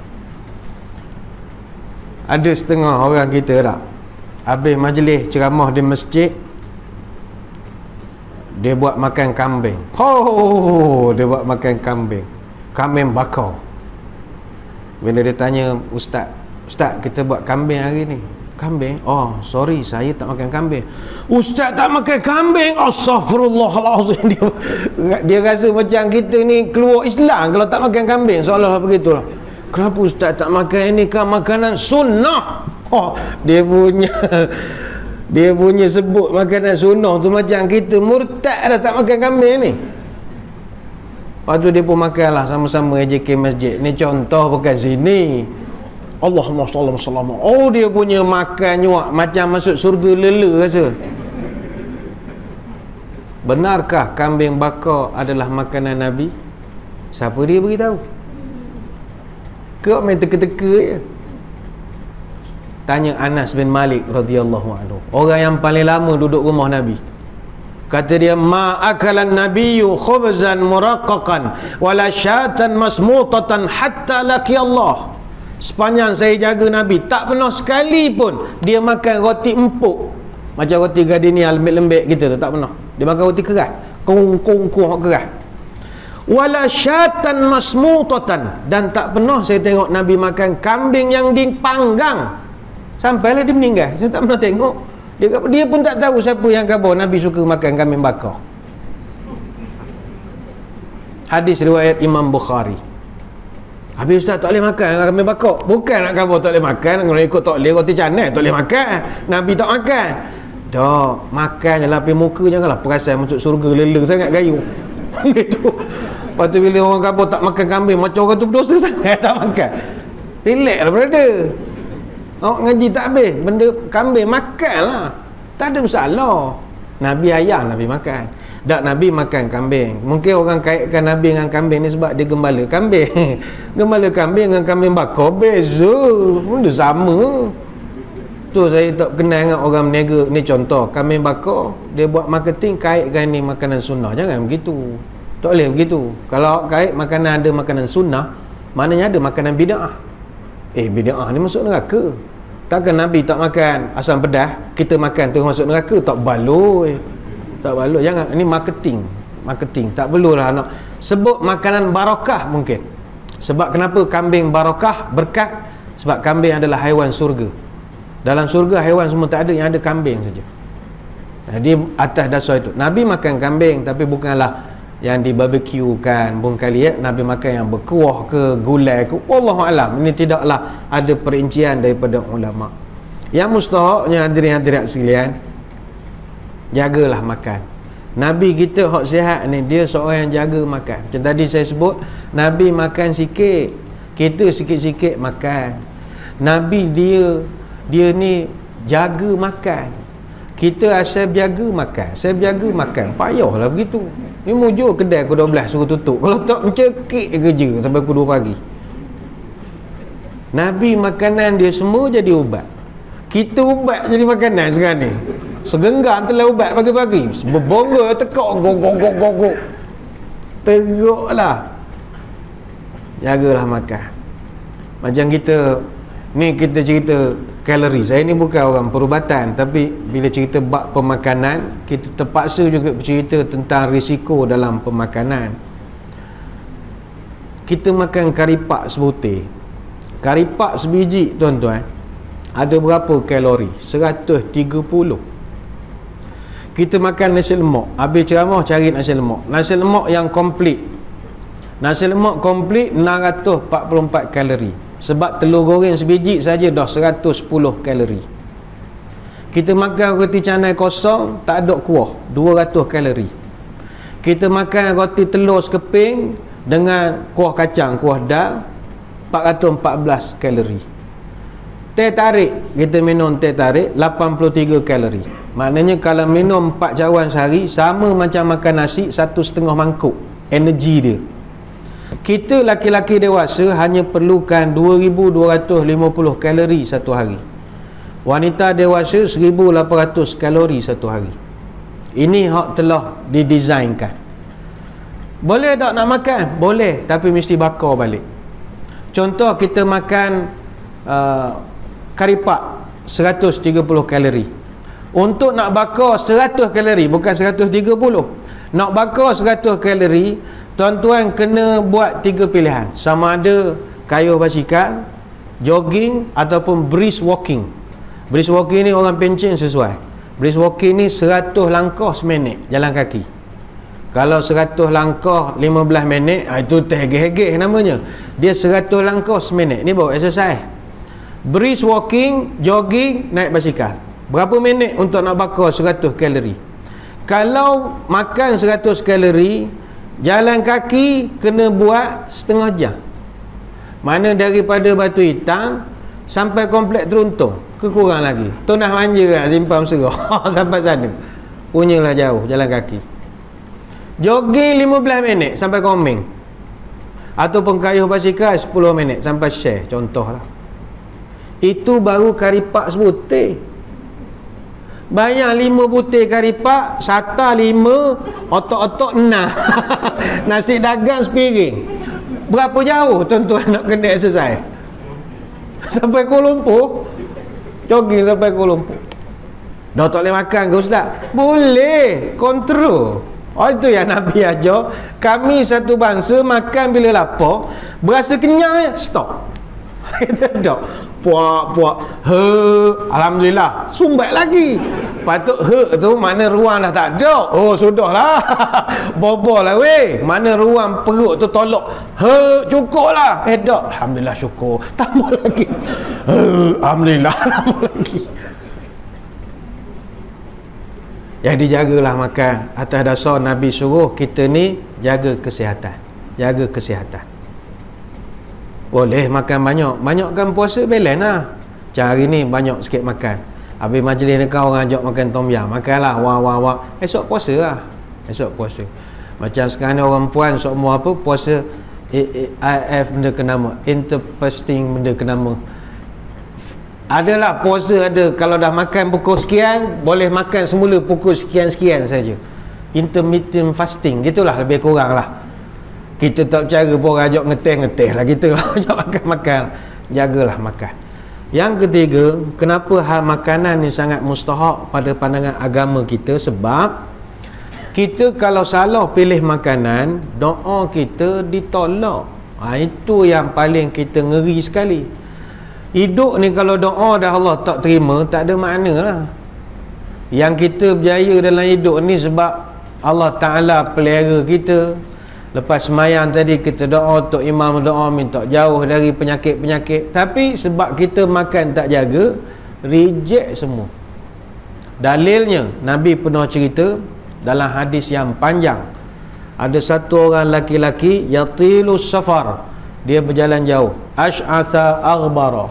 Ada setengah orang kita tak, habis majlis ceramah di masjid, dia buat makan kambing. Dia buat makan kambing. Kambing bakar. Bila dia tanya, Ustaz, kita buat kambing hari ni. Kambing? Oh, sorry, saya tak makan kambing. Ustaz tak makan kambing? Astaghfirullahalazim. Dia rasa macam kita ni keluar Islam kalau tak makan kambing, seolah begitulah. Kenapa Ustaz tak makan ini? Kan makanan sunnah. Dia punya sebut makanan sunnah tu macam kita murtad dah tak makan kambing ni. Lepas tu dia pun makanlah sama-sama AJK masjid. Ni contoh bukan sini. Allahumma salli wa sallam. Oh, dia punya makan nyuak macam masuk surga lela rasa. Benarkah kambing bakar adalah makanan Nabi? Siapa dia beritahu? Kau main teka-teka je. Tanya Anas bin Malik radhiyallahu anhu, orang yang paling lama duduk rumah Nabi. Kata dia, ma akalan nabiyyu khubzan muraqqaqan wala syatan masmutatan hatta laki Allah. Sepanjang saya jaga Nabi, tak pernah sekali pun dia makan roti empuk macam roti gardenia lembek-lembek gitu tu, tak pernah. Dia makan roti keras, kong keras. Wala syatan masmutatan, dan tak pernah saya tengok Nabi makan kambing yang dipanggang sampailah dia meninggal. Saya tak pernah tengok. Dia pun tak tahu siapa yang khabar Nabi suka makan kambing bakar. Hadis riwayat Imam Bukhari. Habis Ustaz tak boleh makan kambing bakar. Bukan nak khabar tak boleh makan, kalau ikut tak boleh roti canai tak boleh makan. Nabi tak makan. Dah, makan je lah, tapi muka janganlah perasan masuk surga lela sangat gayu. Gitu. Lepas tu bila orang khabar tak makan kambing, macam orang tu berdosa sangat tak makan. Relax lah brother. Awak ngaji tak habis, benda kambing makan lah, tak ada masalah. Nabi ayah Nabi makan. Tak, Nabi makan kambing. Mungkin orang kaitkan Nabi dengan kambing ni sebab dia gembala kambing. Gembala kambing dengan kambing bakar beza, benda sama. Tu saya tak kenal dengan orang berniaga. Ni contoh, kambing bakar dia buat marketing kaitkan ni makanan sunnah. Jangan begitu, tak boleh begitu. Kalau kait makanan ada makanan sunnah, maknanya ada makanan bid'ah. Bid'ah ni masuk neraka. Takkan Nabi tak makan asam pedas, kita makan tu masuk neraka? Tak baloi. Tak baloi. Jangan, ini marketing. Tak perlulah nak sebut makanan barakah mungkin. Sebab kenapa kambing barakah, berkat? Sebab kambing adalah haiwan surga. Dalam surga haiwan semua tak ada, yang ada kambing saja. Jadi atas dasar itu Nabi makan kambing, tapi bukanlah yang di barbecue kan, kali ya. Nabi makan yang berkuah ke, gulai ke, wallahu alam. Ini tidaklah ada perincian daripada ulama. Yang mustahaknya hadirin-hadirat sekalian, jagalah makan. Nabi kita hak sihat ni, dia seorang yang jaga makan. Macam tadi saya sebut, Nabi makan sikit, kita sikit-sikit makan. Nabi dia ni jaga makan. Kita asal jaga makan, saya jaga makan, payahlah begitu. Ni mujur kedai pukul 12 suruh tutup. Kalau tak mencekik kerja sampai pukul 2 pagi. Nabi makanan dia semua jadi ubat. Kita ubat jadi makanan sekarang ni. Segenggang telah ubat pagi-pagi. Berbongga tekak gog. Teruklah. Jagalah makan. Macam kita ni, kita cerita kalori. Saya ni bukan orang perubatan, tapi bila cerita bab pemakanan, kita terpaksa juga bercerita tentang risiko dalam pemakanan. Kita makan karipak sebutir. Karipak sebiji, tuan-tuan, ada berapa kalori? 130. Kita makan nasi lemak. Habis ceramah cari nasi lemak. Nasi lemak yang komplit. Nasi lemak komplit 644 kalori. Sebab telur goreng sebiji saja dah 110 kalori. Kita makan roti canai kosong, tak ada kuah, 200 kalori. Kita makan roti telur sekeping dengan kuah kacang, kuah dal, 414 kalori. Teh tarik, kita minum teh tarik 83 kalori. Maknanya kalau minum 4 cawan sehari, sama macam makan nasi 1,5 mangkuk energi dia. Kita laki-laki dewasa hanya perlukan 2,250 kalori satu hari. Wanita dewasa 1,800 kalori satu hari. Ini hak telah didesainkan. Boleh tak nak makan? Boleh, tapi mesti bakar balik. Contoh, kita makan karipak 130 kalori. Untuk nak bakar 100 kalori, bukan 130. Nak bakar 100 kalori, tuan-tuan kena buat 3 pilihan. Sama ada kayuh basikal, jogging ataupun brisk walking. Brisk walking ni orang pencen sesuai. Brisk walking ni 100 langkah seminit jalan kaki. Kalau 100 langkah 15 minit, itu terhegeh-hegeh namanya. Dia 100 langkah seminit. Ni baru exercise. Brisk walking, jogging, naik basikal. Berapa minit untuk nak bakar 100 kalori? Kalau makan 100 kalori, jalan kaki kena buat setengah jam. Mana daripada Batu Hitam sampai kompleks Teruntung, kekurang lagi. Tunah Manja lah, Simpang Serah sampai sana. Punyalah jauh jalan kaki. Jogging 15 minit sampai Komeng. Ataupun kayuh basikal 10 minit sampai Share, contohlah. Itu baru karipak sebutir. Bayang 5 butir karipak, sata 5, otok-otok 6. Nasi dagang sepiring. Berapa jauh tuan-tuan nak kena exercise? Sampai Kuala Lumpur. Jogging sampai Kuala Lumpur. Dah tak boleh makan ke Ustaz? Boleh, kontrol. Oh, itu yang Nabi ajar. Kami satu bangsa makan bila lapar, berasa kenyang, stop. Kita tak. Puak-puak, alhamdulillah, sumbat lagi. Patut tu mana ruang dah tak ada. Oh, sudahlah. Bobol lah weh. Mana ruang perut tu tolok. Cukup lah. Tak, alhamdulillah syukur. Tambah lagi. Alhamdulillah, tambah lagi. Yang dijagalah makan. Atas dasar Nabi suruh kita ni jaga kesihatan. Jaga kesihatan. Boleh makan banyak kan puasa balance lah. Macam hari ni banyak sikit makan. Habis majlis dekat orang ajak makan tom yam, makanlah wah. Esok puasa lah. Esok puasa. Macam sekarang ni orang puan semua apa puasa IF benda ke nama, interfasting benda ke nama. Adalah puasa ada, kalau dah makan pukul sekian boleh makan semula pukul sekian-sekian saja. Intermittent fasting gitulah, lebih kurang lah. Kita tak cara pun orang ajak ngeteh lah kita. Ajak makan-makan. Jagalah makan. Yang ketiga, kenapa hal makanan ni sangat mustahak pada pandangan agama kita? Sebab kita kalau salah pilih makanan, doa kita ditolak. Itu yang paling kita ngeri sekali. Hidup ni kalau doa dah Allah tak terima, tak ada makna lah. Yang kita berjaya dalam hidup ni sebab Allah Ta'ala pelihara kita. Lepas semayang tadi kita doa untuk imam, doa minta jauh dari penyakit-penyakit. Tapi sebab kita makan tak jaga, reject semua. Dalilnya Nabi pernah cerita dalam hadis yang panjang. Ada satu orang laki-laki yatilus safar, dia berjalan jauh, ash'atha aghbara,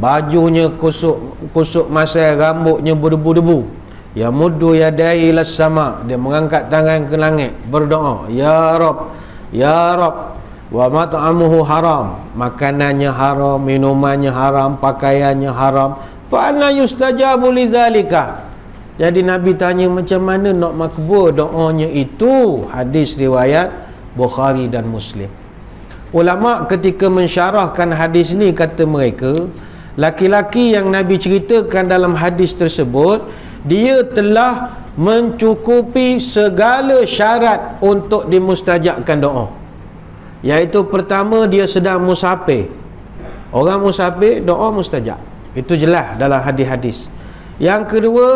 bajunya kusuk masai, rambutnya berdebu-debu. Ya muddu yadai las sama, dia mengangkat tangan ke langit berdoa, ya Rabb, ya Rabb, wa mat'amuhu haram, makanannya haram, minumannya haram, pakaiannya haram, fa anna yustajabu lidzalika. Jadi Nabi tanya macam mana nak makbul doanya itu. Hadis riwayat Bukhari dan Muslim. Ulama ketika mensyarahkan hadis ni kata mereka, laki-laki yang Nabi ceritakan dalam hadis tersebut, dia telah mencukupi segala syarat untuk dimustajabkan doa. Iaitu pertama, dia sedang musafir. Orang musafir doa mustajab. Itu jelas dalam hadis-hadis. Yang kedua,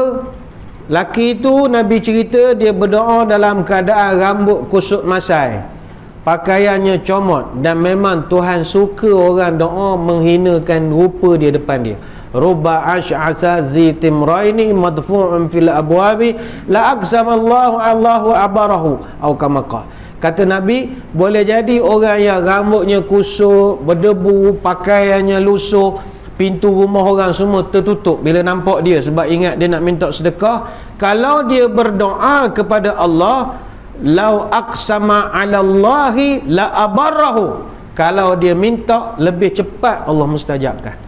laki itu Nabi cerita dia berdoa dalam keadaan rambut kusut masai, pakaiannya comot, dan memang Tuhan suka orang doa menghinakan rupa dia depan dia. Rubba ash'asa zi timraini madfu'un fil abwabi la aqsamallahu Allahu abarahu atau kama qala. Kata Nabi, boleh jadi orang yang rambutnya kusut, berdebu, pakaiannya lusuh, pintu rumah orang semua tertutup bila nampak dia, sebab ingat dia nak minta sedekah. Kalau dia berdoa kepada Allah, lau aqsama 'ala Allahi la abarahu, kalau dia minta lebih cepat Allah mustajabkan.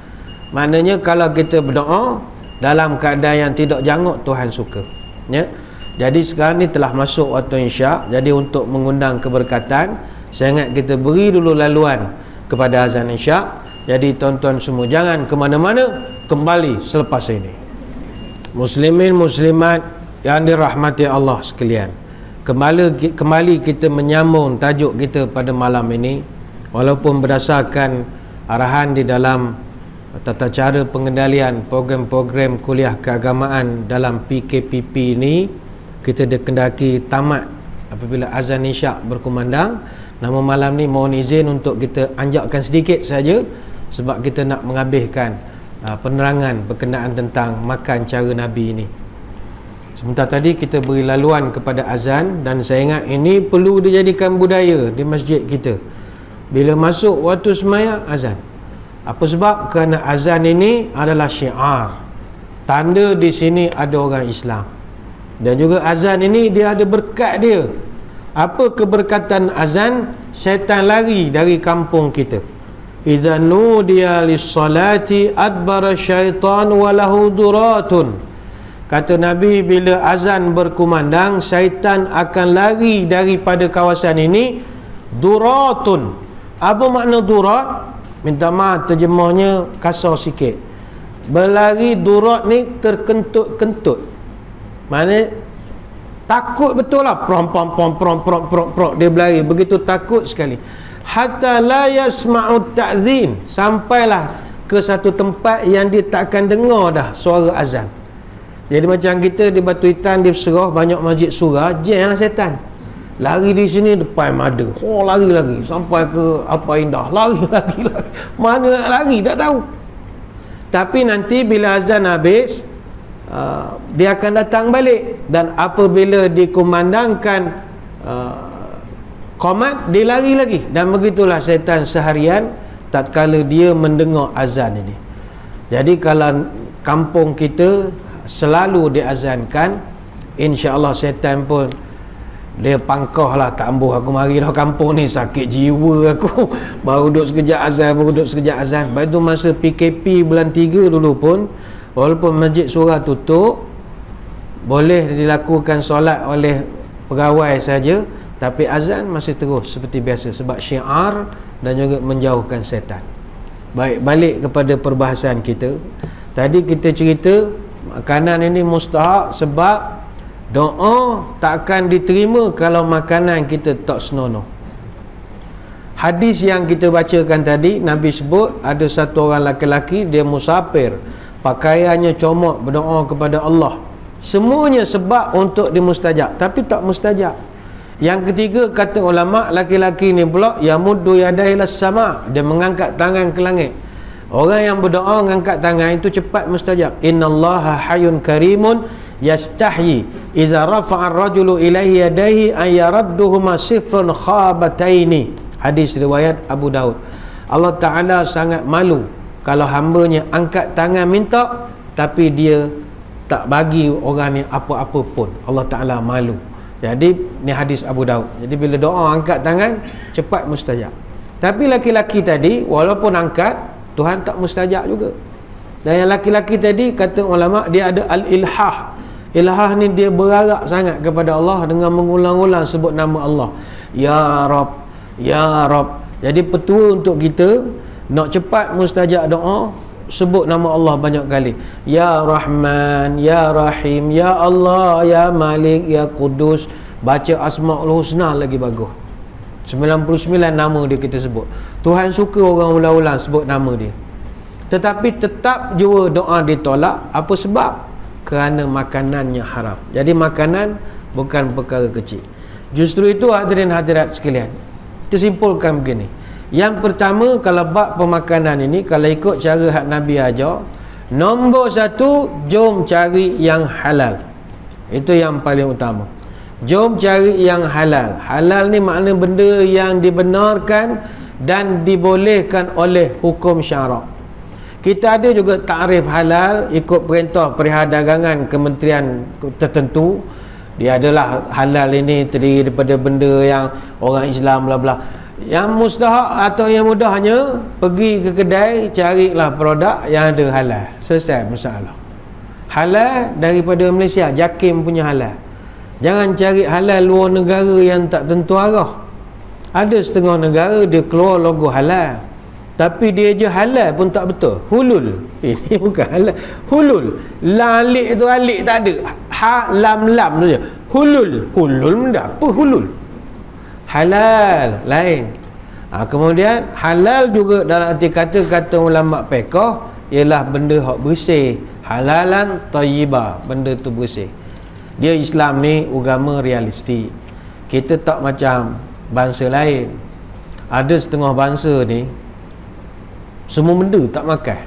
Maknanya kalau kita berdoa dalam keadaan yang tidak janguk, Tuhan suka, ya. Jadi sekarang ni telah masuk waktu isyak. Jadi untuk mengundang keberkatan, saya ingat kita beri dulu laluan kepada azan isyak. Jadi tuan-tuan semua jangan ke mana-mana, kembali selepas ini. Muslimin muslimat yang dirahmati Allah sekalian, kembali kita menyambung tajuk kita pada malam ini. Walaupun berdasarkan arahan di dalam tata cara pengendalian program-program kuliah keagamaan dalam PKPP ini, kita dikendaki tamat apabila azan isyak berkumandang. Namun malam ni mohon izin untuk kita anjakkan sedikit saja, sebab kita nak menghabiskan penerangan berkenaan tentang makan cara Nabi ini. Sebentar tadi kita beri laluan kepada azan, dan saya ingat ini perlu dijadikan budaya di masjid kita. Bila masuk waktu sembahyang, azan. Apa sebab? Kerana azan ini adalah syiar, tanda di sini ada orang Islam. Dan juga azan ini dia ada berkat dia. Apa keberkatan azan? Syaitan lari dari kampung kita. Idza nudiya lis-salati adbara syaitan wa lahu duratun. Kata Nabi, bila azan berkumandang, syaitan akan lari daripada kawasan ini. Duratun. Apa makna durat? Minta maaf terjemahnya kasar sikit. Berlari durat ni terkentut-kentut. Maknanya takut betul lah. Prom dia berlari begitu takut sekali. Hatta la yasma'u ta'zin, sampailah ke satu tempat yang dia takkan dengar dah suara azan. Jadi macam kita di Batu Hitam, di Serah banyak masjid surah, jam lah setan. Lari di sini depan Mada, lari sampai ke Apa Indah, lari. Mana nak lari tak tahu. Tapi nanti bila azan habis, dia akan datang balik. Dan apabila dikumandangkan qomat, dia lari lagi. Dan begitulah syaitan seharian tatkala dia mendengar azan ini. Jadi kalau kampung kita selalu diazankan, insya-Allah syaitan pun dia pangkah lah, tak ambuh aku mari dah kampung ni, sakit jiwa aku. Baru duduk sekejap azan. Lepas tu masa PKP bulan 3 dulu pun, walaupun masjid surah tutup, boleh dilakukan solat oleh pegawai saja, tapi azan masih terus seperti biasa, sebab syiar dan juga menjauhkan syaitan. Baik, balik kepada perbahasan kita. Tadi kita cerita makanan ini mustahak sebab doa takkan diterima kalau makanan kita tak senonoh. Hadis yang kita bacakan tadi, Nabi sebut ada satu orang lelaki, dia musafir, pakaiannya comot, berdoa kepada Allah. Semuanya sebab untuk dimustajab, tapi tak mustajab. Yang ketiga, kata ulama, laki-laki ni pula yamuddu yadayhi las-sama', dia mengangkat tangan ke langit. Orang yang berdoa mengangkat tangan itu cepat mustajab. Innallaha hayyun karimun yastahyi idza rafa'a ar-rajulu ilaihi yadayhi an yaradduhuma sifran khabataini. Hadis riwayat Abu Daud. Allah Ta'ala sangat malu kalau hambanya angkat tangan minta tapi dia tak bagi orang ni apa-apa pun. Allah Ta'ala malu. Jadi ni hadis Abu Daud. Jadi bila doa angkat tangan cepat mustajab. Tapi laki-laki tadi walaupun angkat, Tuhan tak mustajab juga. Dan yang laki-laki tadi kata ulama dia ada al-ilhah. Ilhah ni dia berharap sangat kepada Allah dengan mengulang-ulang sebut nama Allah. Ya Rab, Ya Rab. Jadi petua untuk kita nak cepat mustajab doa, sebut nama Allah banyak kali. Ya Rahman, Ya Rahim, Ya Allah, Ya Malik, Ya Qudus. Baca Asmaul Husna lagi bagus. 99 nama dia kita sebut. Tuhan suka orang ulang-ulang sebut nama dia. Tetapi tetap jua doa ditolak. Apa sebab? Kerana makanannya haram. Jadi makanan bukan perkara kecil. Justru itu hadirin hadirat sekalian, kita simpulkan begini. Yang pertama, kalau bab pemakanan ini, kalau ikut cara hak Nabi ajar, nombor satu, jom cari yang halal. Itu yang paling utama. Jom cari yang halal. Halal ni makna benda yang dibenarkan dan dibolehkan oleh hukum syarak. Kita ada juga takrif halal ikut perintah perdagangan kementerian tertentu. Dia adalah halal ini terdiri daripada benda yang orang Islam bla bla. Yang mustahak atau yang mudahnya, pergi ke kedai, carilah produk yang ada halal. Selesai masalah. Halal daripada Malaysia, JAKIM punya halal. Jangan cari halal luar negara yang tak tentu arah. Ada setengah negara dia keluar logo halal, tapi dia je halal pun tak betul. Hulul. Ini bukan halal. Hulul. La alik tu alik tak ada. Ha lam lam saja. Hulul. Hulul benda apa hulul? Halal lain. Kemudian halal juga dalam arti kata ulama fiqh ialah benda hak bersih. Halalan thayyibah, benda tu bersih. Dia Islam ni agama realistik. Kita tak macam bangsa lain. Ada setengah bangsa ni semua benda tak makan.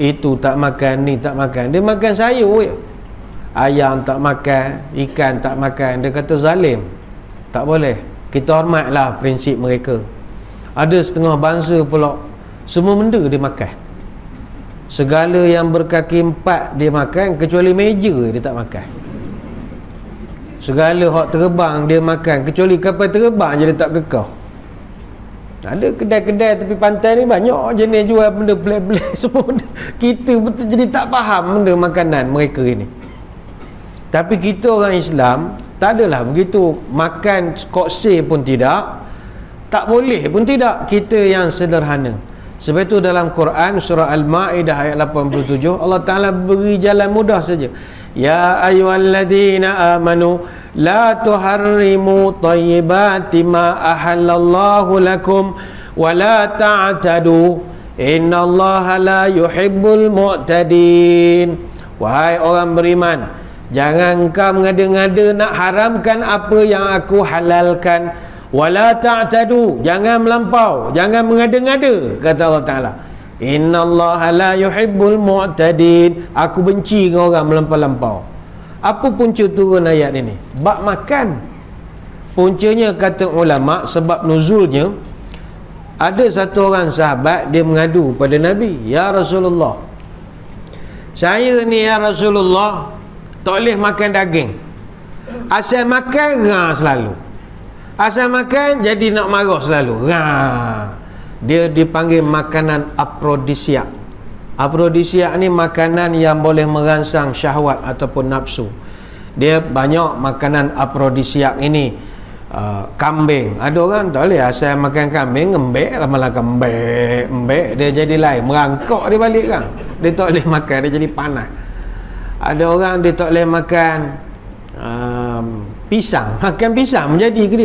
Itu tak makan, ni tak makan. Dia makan sayur je. Ayam tak makan, ikan tak makan. Dia kata zalim. Tak boleh. Kita hormatlah prinsip mereka. Ada setengah bangsa pula semua benda dia makan. Segala yang berkaki empat dia makan, kecuali meja dia tak makan. Segala hak terbang dia makan, kecuali kapal terbang je dia tak kekal. Ada kedai-kedai tepi pantai ni banyak jenis jual benda pelik-pelik semua benda. Kita betul jadi tak faham benda makanan mereka ini. Tapi kita orang Islam tak adalah begitu. Makan kokse pun tidak, tak boleh pun tidak. Kita yang sederhana. Sebab itu dalam Quran surah Al-Ma'idah ayat 87 Allah Ta'ala beri jalan mudah saja. Ya ayyuhalladzina amanu la tuharrimu tayyibati ma ahallallahu lakum wa la ta'tadu innallaha la yuhibbul mu'tadin. Wahai orang beriman, jangan engkau mengada-ngada nak haramkan apa yang aku halalkan. Wala ta'tadu, jangan melampau, jangan mengada-ngada, kata Allah Ta'ala. Innallaha la yuhibbul mu'tadin. Aku benci dengan orang melampau-lampau. Apa punca turun ayat ini? Bab makan. Puncanya kata ulama, sebab nuzulnya, ada satu orang sahabat dia mengadu pada Nabi, ya Rasulullah, saya ni ya Rasulullah tak boleh makan daging. Asal makan selalu. Asal makan jadi nak marah selalu. Dia dipanggil makanan afrodisiak. Afrodisiak ni makanan yang boleh merangsang syahwat ataupun nafsu. Dia banyak makanan afrodisiak ini. Kambing, ada orang tak boleh asal makan kambing, embek lama-lama embek dia jadi lain, merangkak dia balik kan. Dia tak boleh makan, dia jadi panas. Ada orang dia tak boleh makan pisang, makan pisang menjadi ke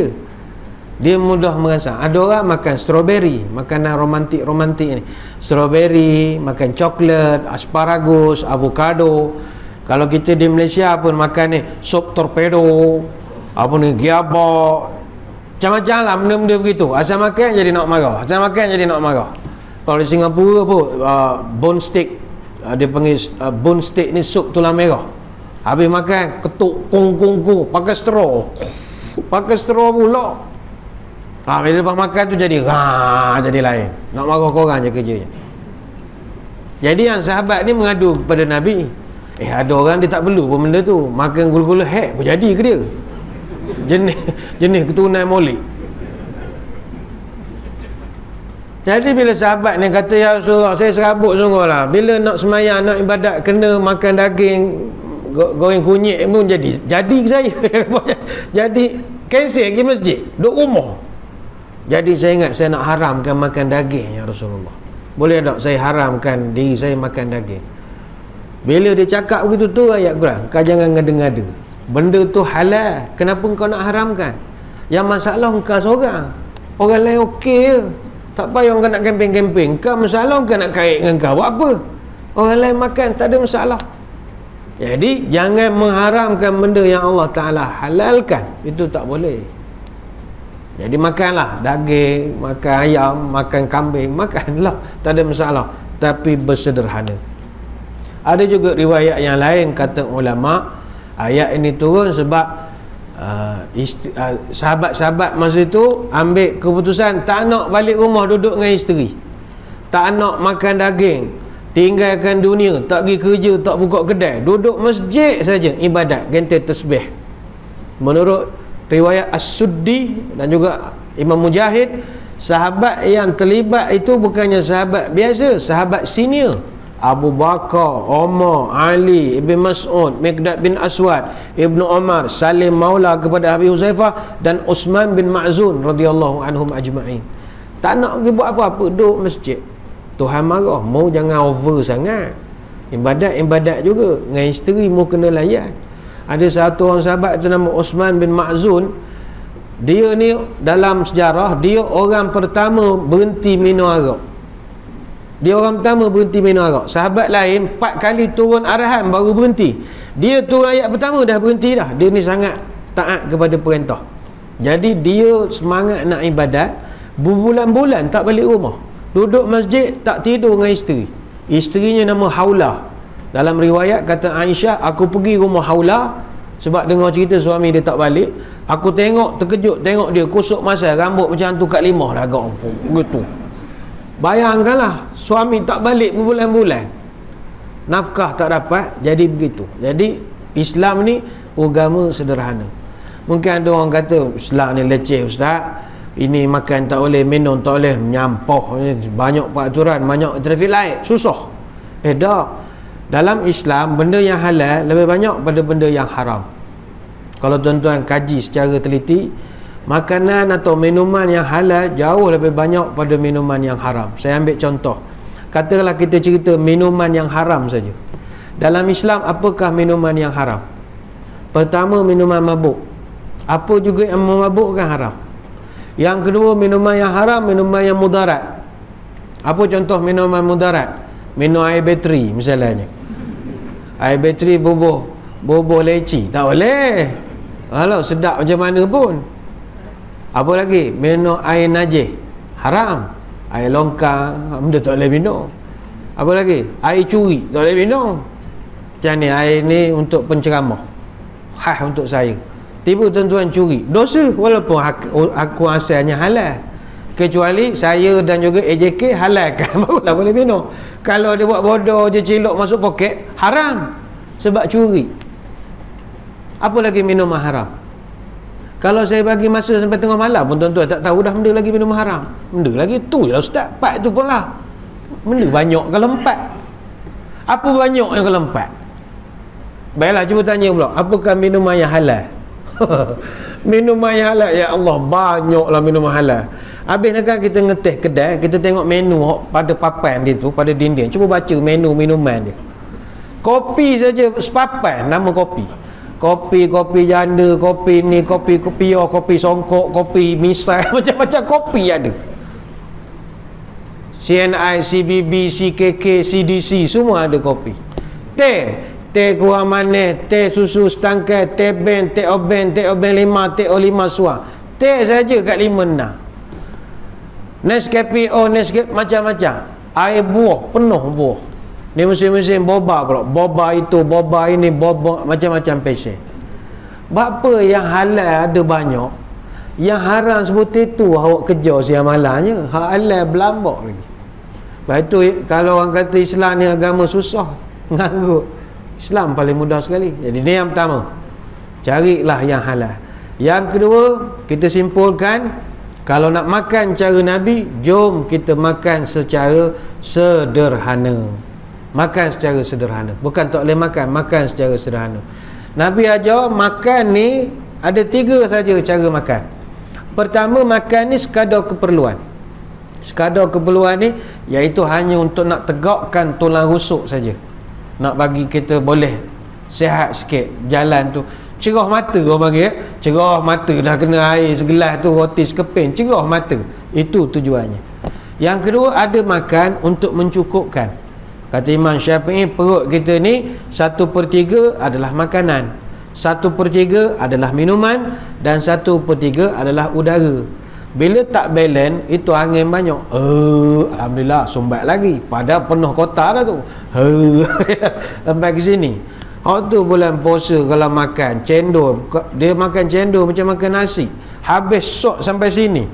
dia mudah merangsang. Ada orang makan strawberry, makanan romantik ni, strawberry, makan coklat, asparagus, avocado. Kalau kita di Malaysia pun makan ni sup torpedo, apa ni, giabok, macam-macam lah benda-benda begitu. Asal makan jadi nak marah, asal makan jadi nak marah. Kalau di Singapura pun bone steak, dia panggil bone steak ni sup tulang merah. Habis makan ketuk kong pakai straw pula. Bila lepas makan tu jadi jadi lain, nak marah korang je kerjanya. Jadi yang sahabat ni mengadu kepada Nabi, ada orang dia tak perlu pun benda tu, makan gula-gula pun jadi ke dia, jenis keturunan Molek. Jadi bila sahabat ni kata, ya Rasulullah, saya serabut sungguh lah, bila nak semayang, nak ibadat, kena makan daging, goreng kunyit pun jadi saya jadi cancel pergi masjid, duduk rumah. Jadi saya ingat saya nak haramkan makan daging, ya Rasulullah, boleh tak saya haramkan diri saya makan daging? Bila dia cakap begitu tu ayat Quran, kau jangan ngada-ngada, benda tu halal, kenapa kau nak haramkan? Yang masalah kau seorang, orang lain okey je, tak payah kau nak kemping-kemping. Kau masalah kau nak kait dengan kau, buat apa? Orang lain makan, tak ada masalah. Jadi jangan mengharamkan benda yang Allah Ta'ala halalkan, itu tak boleh. Jadi makanlah daging, makan ayam, makan kambing, makanlah, tak ada masalah, tapi bersederhana. Ada juga riwayat yang lain, kata ulama, ayat ini turun sebab sahabat-sahabat masa itu ambil keputusan tak nak balik rumah duduk dengan isteri, tak nak makan daging, tinggalkan dunia, tak pergi kerja, tak buka kedai, duduk masjid saja ibadat, gentai tasbih. Menurut riwayat As-Suddi dan juga Imam Mujahid, sahabat yang terlibat itu bukannya sahabat biasa, sahabat senior. Abu Bakar, Umar, Ali, Ibn Mas'ud, Miqdad bin Aswad, Ibnu Umar, Salim Maula kepada Abi Huzaifah, dan Uthman bin Ma'zun radhiyallahu anhum ajma'in. Tak nak pergi buat apa-apa, duduk masjid. Tuhan marah, mau jangan over sangat. Ibadat juga, dengan isteri mau kena layan. Ada satu orang sahabat tu nama Uthman bin Ma'zun. Dia ni dalam sejarah, dia orang pertama berhenti minum arak. Dia orang pertama berhenti minum arak. Sahabat lain 4 kali turun arahan baru berhenti. Dia turun ayat pertama dah berhenti dah. Dia ni sangat taat kepada perintah. Jadi dia semangat nak ibadat, berbulan-bulan tak balik rumah, duduk masjid, tak tidur dengan isteri. Isterinya nama Haulah. Dalam riwayat kata Aisyah, aku pergi rumah Haulah sebab dengar cerita suami dia tak balik. Aku tengok, terkejut tengok dia kusuk masal, rambut macam hantu kat limah dah agak begitu. Bayangkanlah, suami tak balik berbulan-bulan, nafkah tak dapat, jadi begitu. Jadi Islam ni agama sederhana. Mungkin ada orang kata Islam ni leceh ustaz, ini makan tak boleh, minum tak boleh, menyampah, banyak peraturan, banyak traffic light, susah. Tak. Dalam Islam, benda yang halal lebih banyak pada benda yang haram. Kalau tuan-tuan kaji secara teliti, makanan atau minuman yang halal jauh lebih banyak pada minuman yang haram. Saya ambil contoh, katakanlah kita cerita minuman yang haram saja. Dalam Islam, apakah minuman yang haram? Pertama, minuman mabuk. Apa juga yang memabukkan haram. Yang kedua, minuman yang haram, minuman yang mudarat. Apa contoh minuman mudarat? Minum air bateri misalnya. Air bateri bubuh leci, tak boleh. Kalau sedap macam mana pun. Apa lagi? Minum air najis, haram. Air longkang, benda tak boleh minum. Apa lagi? Air curi, tak boleh minum. Macam ni, air ni untuk penceramah, khas untuk saya. Tiba tuan-tuan curi, dosa, walaupun aku asalnya halal. Kecuali saya dan juga AJK halalkan, barulah boleh minum. Kalau dia buat bodoh je, cilok masuk poket, haram. Sebab curi. Apa lagi minuman haram? Kalau saya bagi masa sampai tengah malam pun tuan-tuan tak tahu dah benda lagi minuman haram. Benda lagi tu je lah ustaz, 4 tu pun lah. Benda banyak kalau 4. Apa banyak yang kalau 4? Baiklah, cuba tanya pula, apakah minuman yang halal? Minuman yang halal, ya Allah, banyaklah minuman halal. Habis kan kita ngeteh kedai, kita tengok menu pada papan dia tu, pada dinding, cuba baca menu minuman dia. Kopi saja sepapan nama kopi. Kopi janda, kopi ni, kopi kopiah, kopi songkok, kopi misai, macam-macam kopi ada. CNI, CBB, CKK, CDC, semua ada kopi. Teh kurang manis, teh susu setangkai, teh ben, teh oben 5, teh O5 suar. Teh saja kat 5-6. Nescafe, Nescafe, macam-macam. Air buah, penuh buah. Ni musim-musim boba pula. Boba itu, boba ini, boba macam-macam pesen. Bapa yang halal ada banyak, yang haram seperti itu awak kejar siang malamnya. Hak halal berlambak lagi. Lepas tu kalau orang kata Islam ni agama susah, ngarut. Islam paling mudah sekali. Jadi ni yang pertama, carilah yang halal. Yang kedua, kita simpulkan, Kalau nak makan cara Nabi, jom kita makan secara sederhana. Makan secara sederhana. Bukan tak boleh makan, makan secara sederhana. Nabi ajar makan ni ada 3 saja cara makan. Pertama, makan ni sekadar keperluan. Sekadar keperluan ni iaitu hanya untuk nak tegakkan tulang rusuk saja. Nak bagi kita boleh sihat sikit jalan tu. Cerah mata orang panggil, cerah mata, dah kena air segelas tu roti sekeping, cerah mata. Itu tujuannya. Yang kedua, ada makan untuk mencukupkan. Kata Imam Syafi'i, perut kita ni 1/3 adalah makanan, 1/3 adalah minuman, dan 1/3 adalah udara. Bila tak balance, itu angin banyak. Alhamdulillah, sumbat lagi. Padahal penuh kotak dah tu. Sampai ke sini. Waktu bulan puasa kalau makan cendol, dia makan cendol macam makan nasi. Habis sok sampai sini.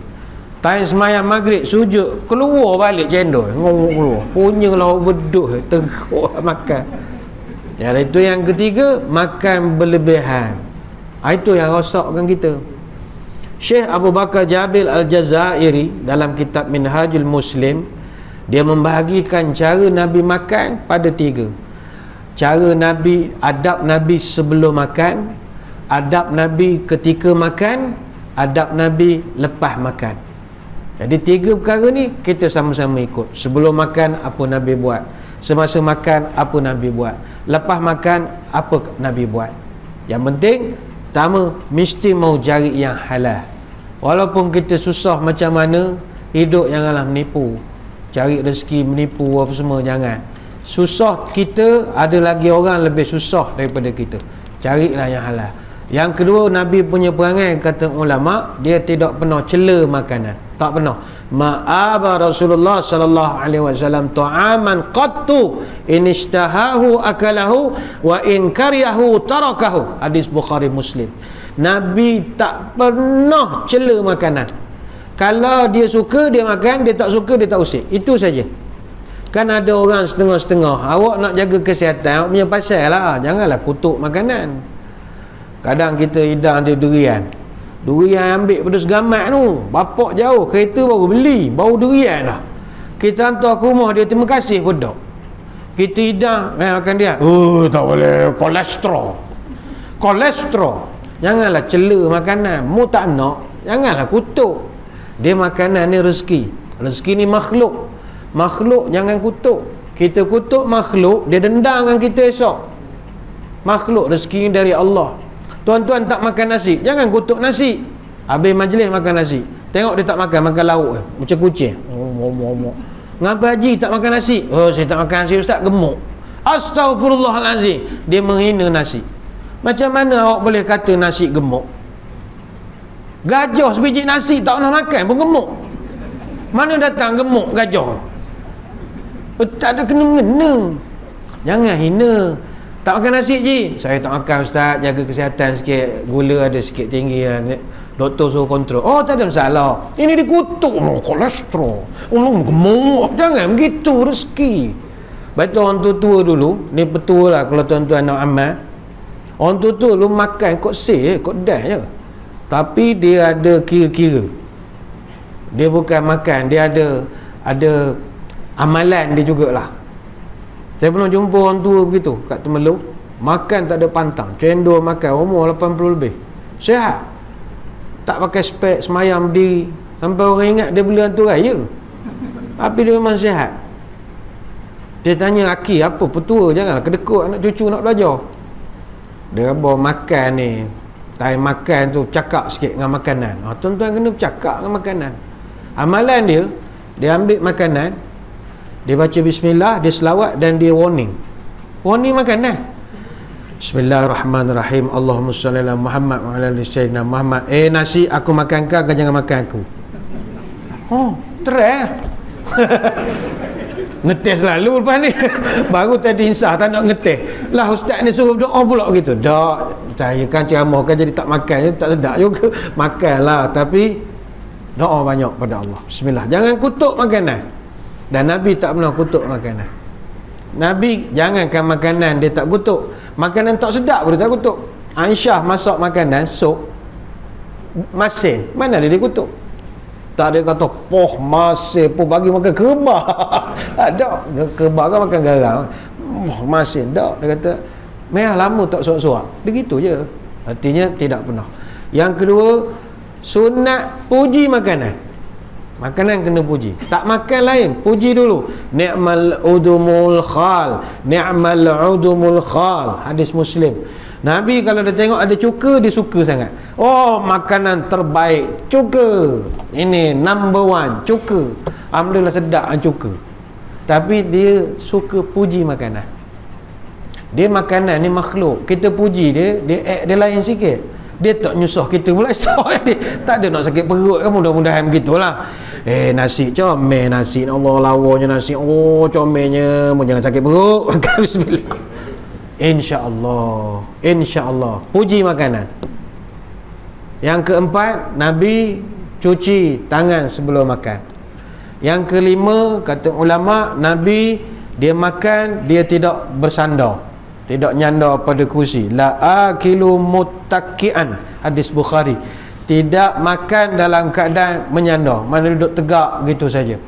Time semayang maghrib, sujud, keluar balik cendol. Keluar. Punyalah overdoh, teruk makan. Jadi itu yang ketiga, makan berlebihan. Itu yang rosakkan kita. Syekh Abu Bakar Jabil Al-Jazairi dalam kitab Minhajul Muslim, dia membahagikan cara Nabi makan pada 3. Cara Nabi, adab Nabi sebelum makan, adab Nabi ketika makan, adab Nabi lepas makan. Jadi 3 perkara ni kita sama-sama ikut. Sebelum makan, apa Nabi buat. Semasa makan, apa Nabi buat. Lepas makan, apa Nabi buat. Yang penting, pertama, mesti mau cari yang halal. Walaupun kita susah macam mana, hidup janganlah menipu. Cari rezeki menipu apa semua, jangan. Susah kita, ada lagi orang lebih susah daripada kita. Carilah yang halal. Yang kedua, Nabi punya perangai, kata ulama, dia tidak pernah cela makanan. Tak pernah. Ma'aba Rasulullah sallallahu alaihi wasallam ta'aman qattu in ishtahahu akalahu wa in kariyahu tarakahu. Hadis Bukhari Muslim. Nabi tak pernah cela makanan. Kalau dia suka dia makan, dia tak suka dia tak usik. Itu saja. Kan ada orang setengah-setengah. Awak nak jaga kesihatan, awak punya pasal lah. Janganlah kutuk makanan. Kadang kita hidang dia durian. Durian ambil pada segamat tu. Bapak jauh, kereta baru beli, bau durian lah. Kita hantar ke rumah dia, terima kasih pun tak. Kita hidang, makan dia. Tak boleh, kolesterol. Kolesterol. Janganlah cela makanan. Mu tak nak, janganlah kutuk. Dia makanan ni rezeki. Rezeki ni makhluk. Makhluk jangan kutuk. Kita kutuk makhluk, dia dendam dengan kita esok. Makhluk, rezeki ni dari Allah. Tuan-tuan tak makan nasi, jangan kutuk nasi. Habis majlis makan nasi, tengok dia tak makan, makan lauk macam kucing. Ngapa haji tak makan nasi? Saya tak makan nasi ustaz, gemuk. Astaghfirullahalazim. Dia menghina nasi. Macam mana awak boleh kata nasi gemuk? Gajah sebiji nasi tak pernah makan pun gemuk. Mana datang gemuk gajah? Tak ada kena-mengena. Jangan hina. Tak makan nasi je. Saya tak makan ustaz, jaga kesihatan sikit, gula ada sikit tinggi lah. Doktor suruh kontrol. Tak ada masalah. Ini dikutuk. Kolesterol. Gemuk. Jangan begitu rezeki. Betul orang tua-tua dulu, ni betul lah kalau tuan-tuan nak amal. Orang tua-tua dulu makan kod seh, kod dah je. Tapi dia ada kira-kira. Dia bukan makan, dia ada amalan dia jugalah. Saya pernah jumpa orang tua begitu kat Temeluk, makan tak ada pantang, cendol makan, umur 80 lebih, sihat, tak pakai spek, semayam berdiri, sampai orang ingat dia beli hantu raya. Tapi dia memang sihat. Dia tanya, aki apa petua, janganlah kedekut anak cucu nak belajar. Dia bawa makan ni, time makan tu cakap sikit dengan makanan. Tuan-tuan kena bercakap dengan makanan. Amalan dia ambil makanan, dia baca bismillah, dia selawat dan dia warning makanan. Bismillahirrahmanirrahim. Allahumma salli ala Muhammad wa ala ali sayyidina Muhammad. Nasi aku makan kau jangan makan aku. Terang. Ngetes selalu lepas ni. Baru tadi insah tak nak ngetes. Lah ustaz ni suruh doa pula gitu. Tak, saya kan ceramah kan jadi tak makan, tak sedap juga. Makanlah tapi doa banyak pada Allah. Bismillah. Jangan kutuk makanan. Dan Nabi tak pernah kutuk makanan. Nabi jangankan makanan dia tak kutuk. Makanan tak sedap pun dia tak kutuk. Aisyah masak makanan sup masin, mana dia kutuk? Tak ada kata poh masih pun bagi makan kerbau. Tak ada. Kerbau kan makan garam. Masih tak. Dia kata merah lama tak suap-suap. Begitu je. Artinya tidak pernah. Yang kedua, sunat puji makanan. Makanan kena puji. Tak makan lain, puji dulu. Ni'mal udumul khal, ni'mal udumul khal. Hadis Muslim. Nabi kalau dia tengok ada cuka, dia suka sangat. Oh, makanan terbaik, cuka. Ini number one, cuka. Alhamdulillah sedap cuka. Tapi dia suka puji makanan. Dia makanan ni makhluk. Kita puji dia, dia lain sikit. Dia tak nyusah kita pula. Dia tak ada nak sakit perut kan, mudah-mudahan begitulah. Nasi comel, nasi Allah lawanya nasi. Oh, comelnya, jangan sakit perut. Bismillah. InsyaAllah, InsyaAllah. Puji makanan. Yang keempat, Nabi cuci tangan sebelum makan. Yang kelima, kata ulama, Nabi dia makan, dia tidak bersandar, tidak nyandar pada kursi. La akilu muttaki'an. Hadis Bukhari. Tidak makan dalam keadaan menyandar, mana duduk tegak gitu saja.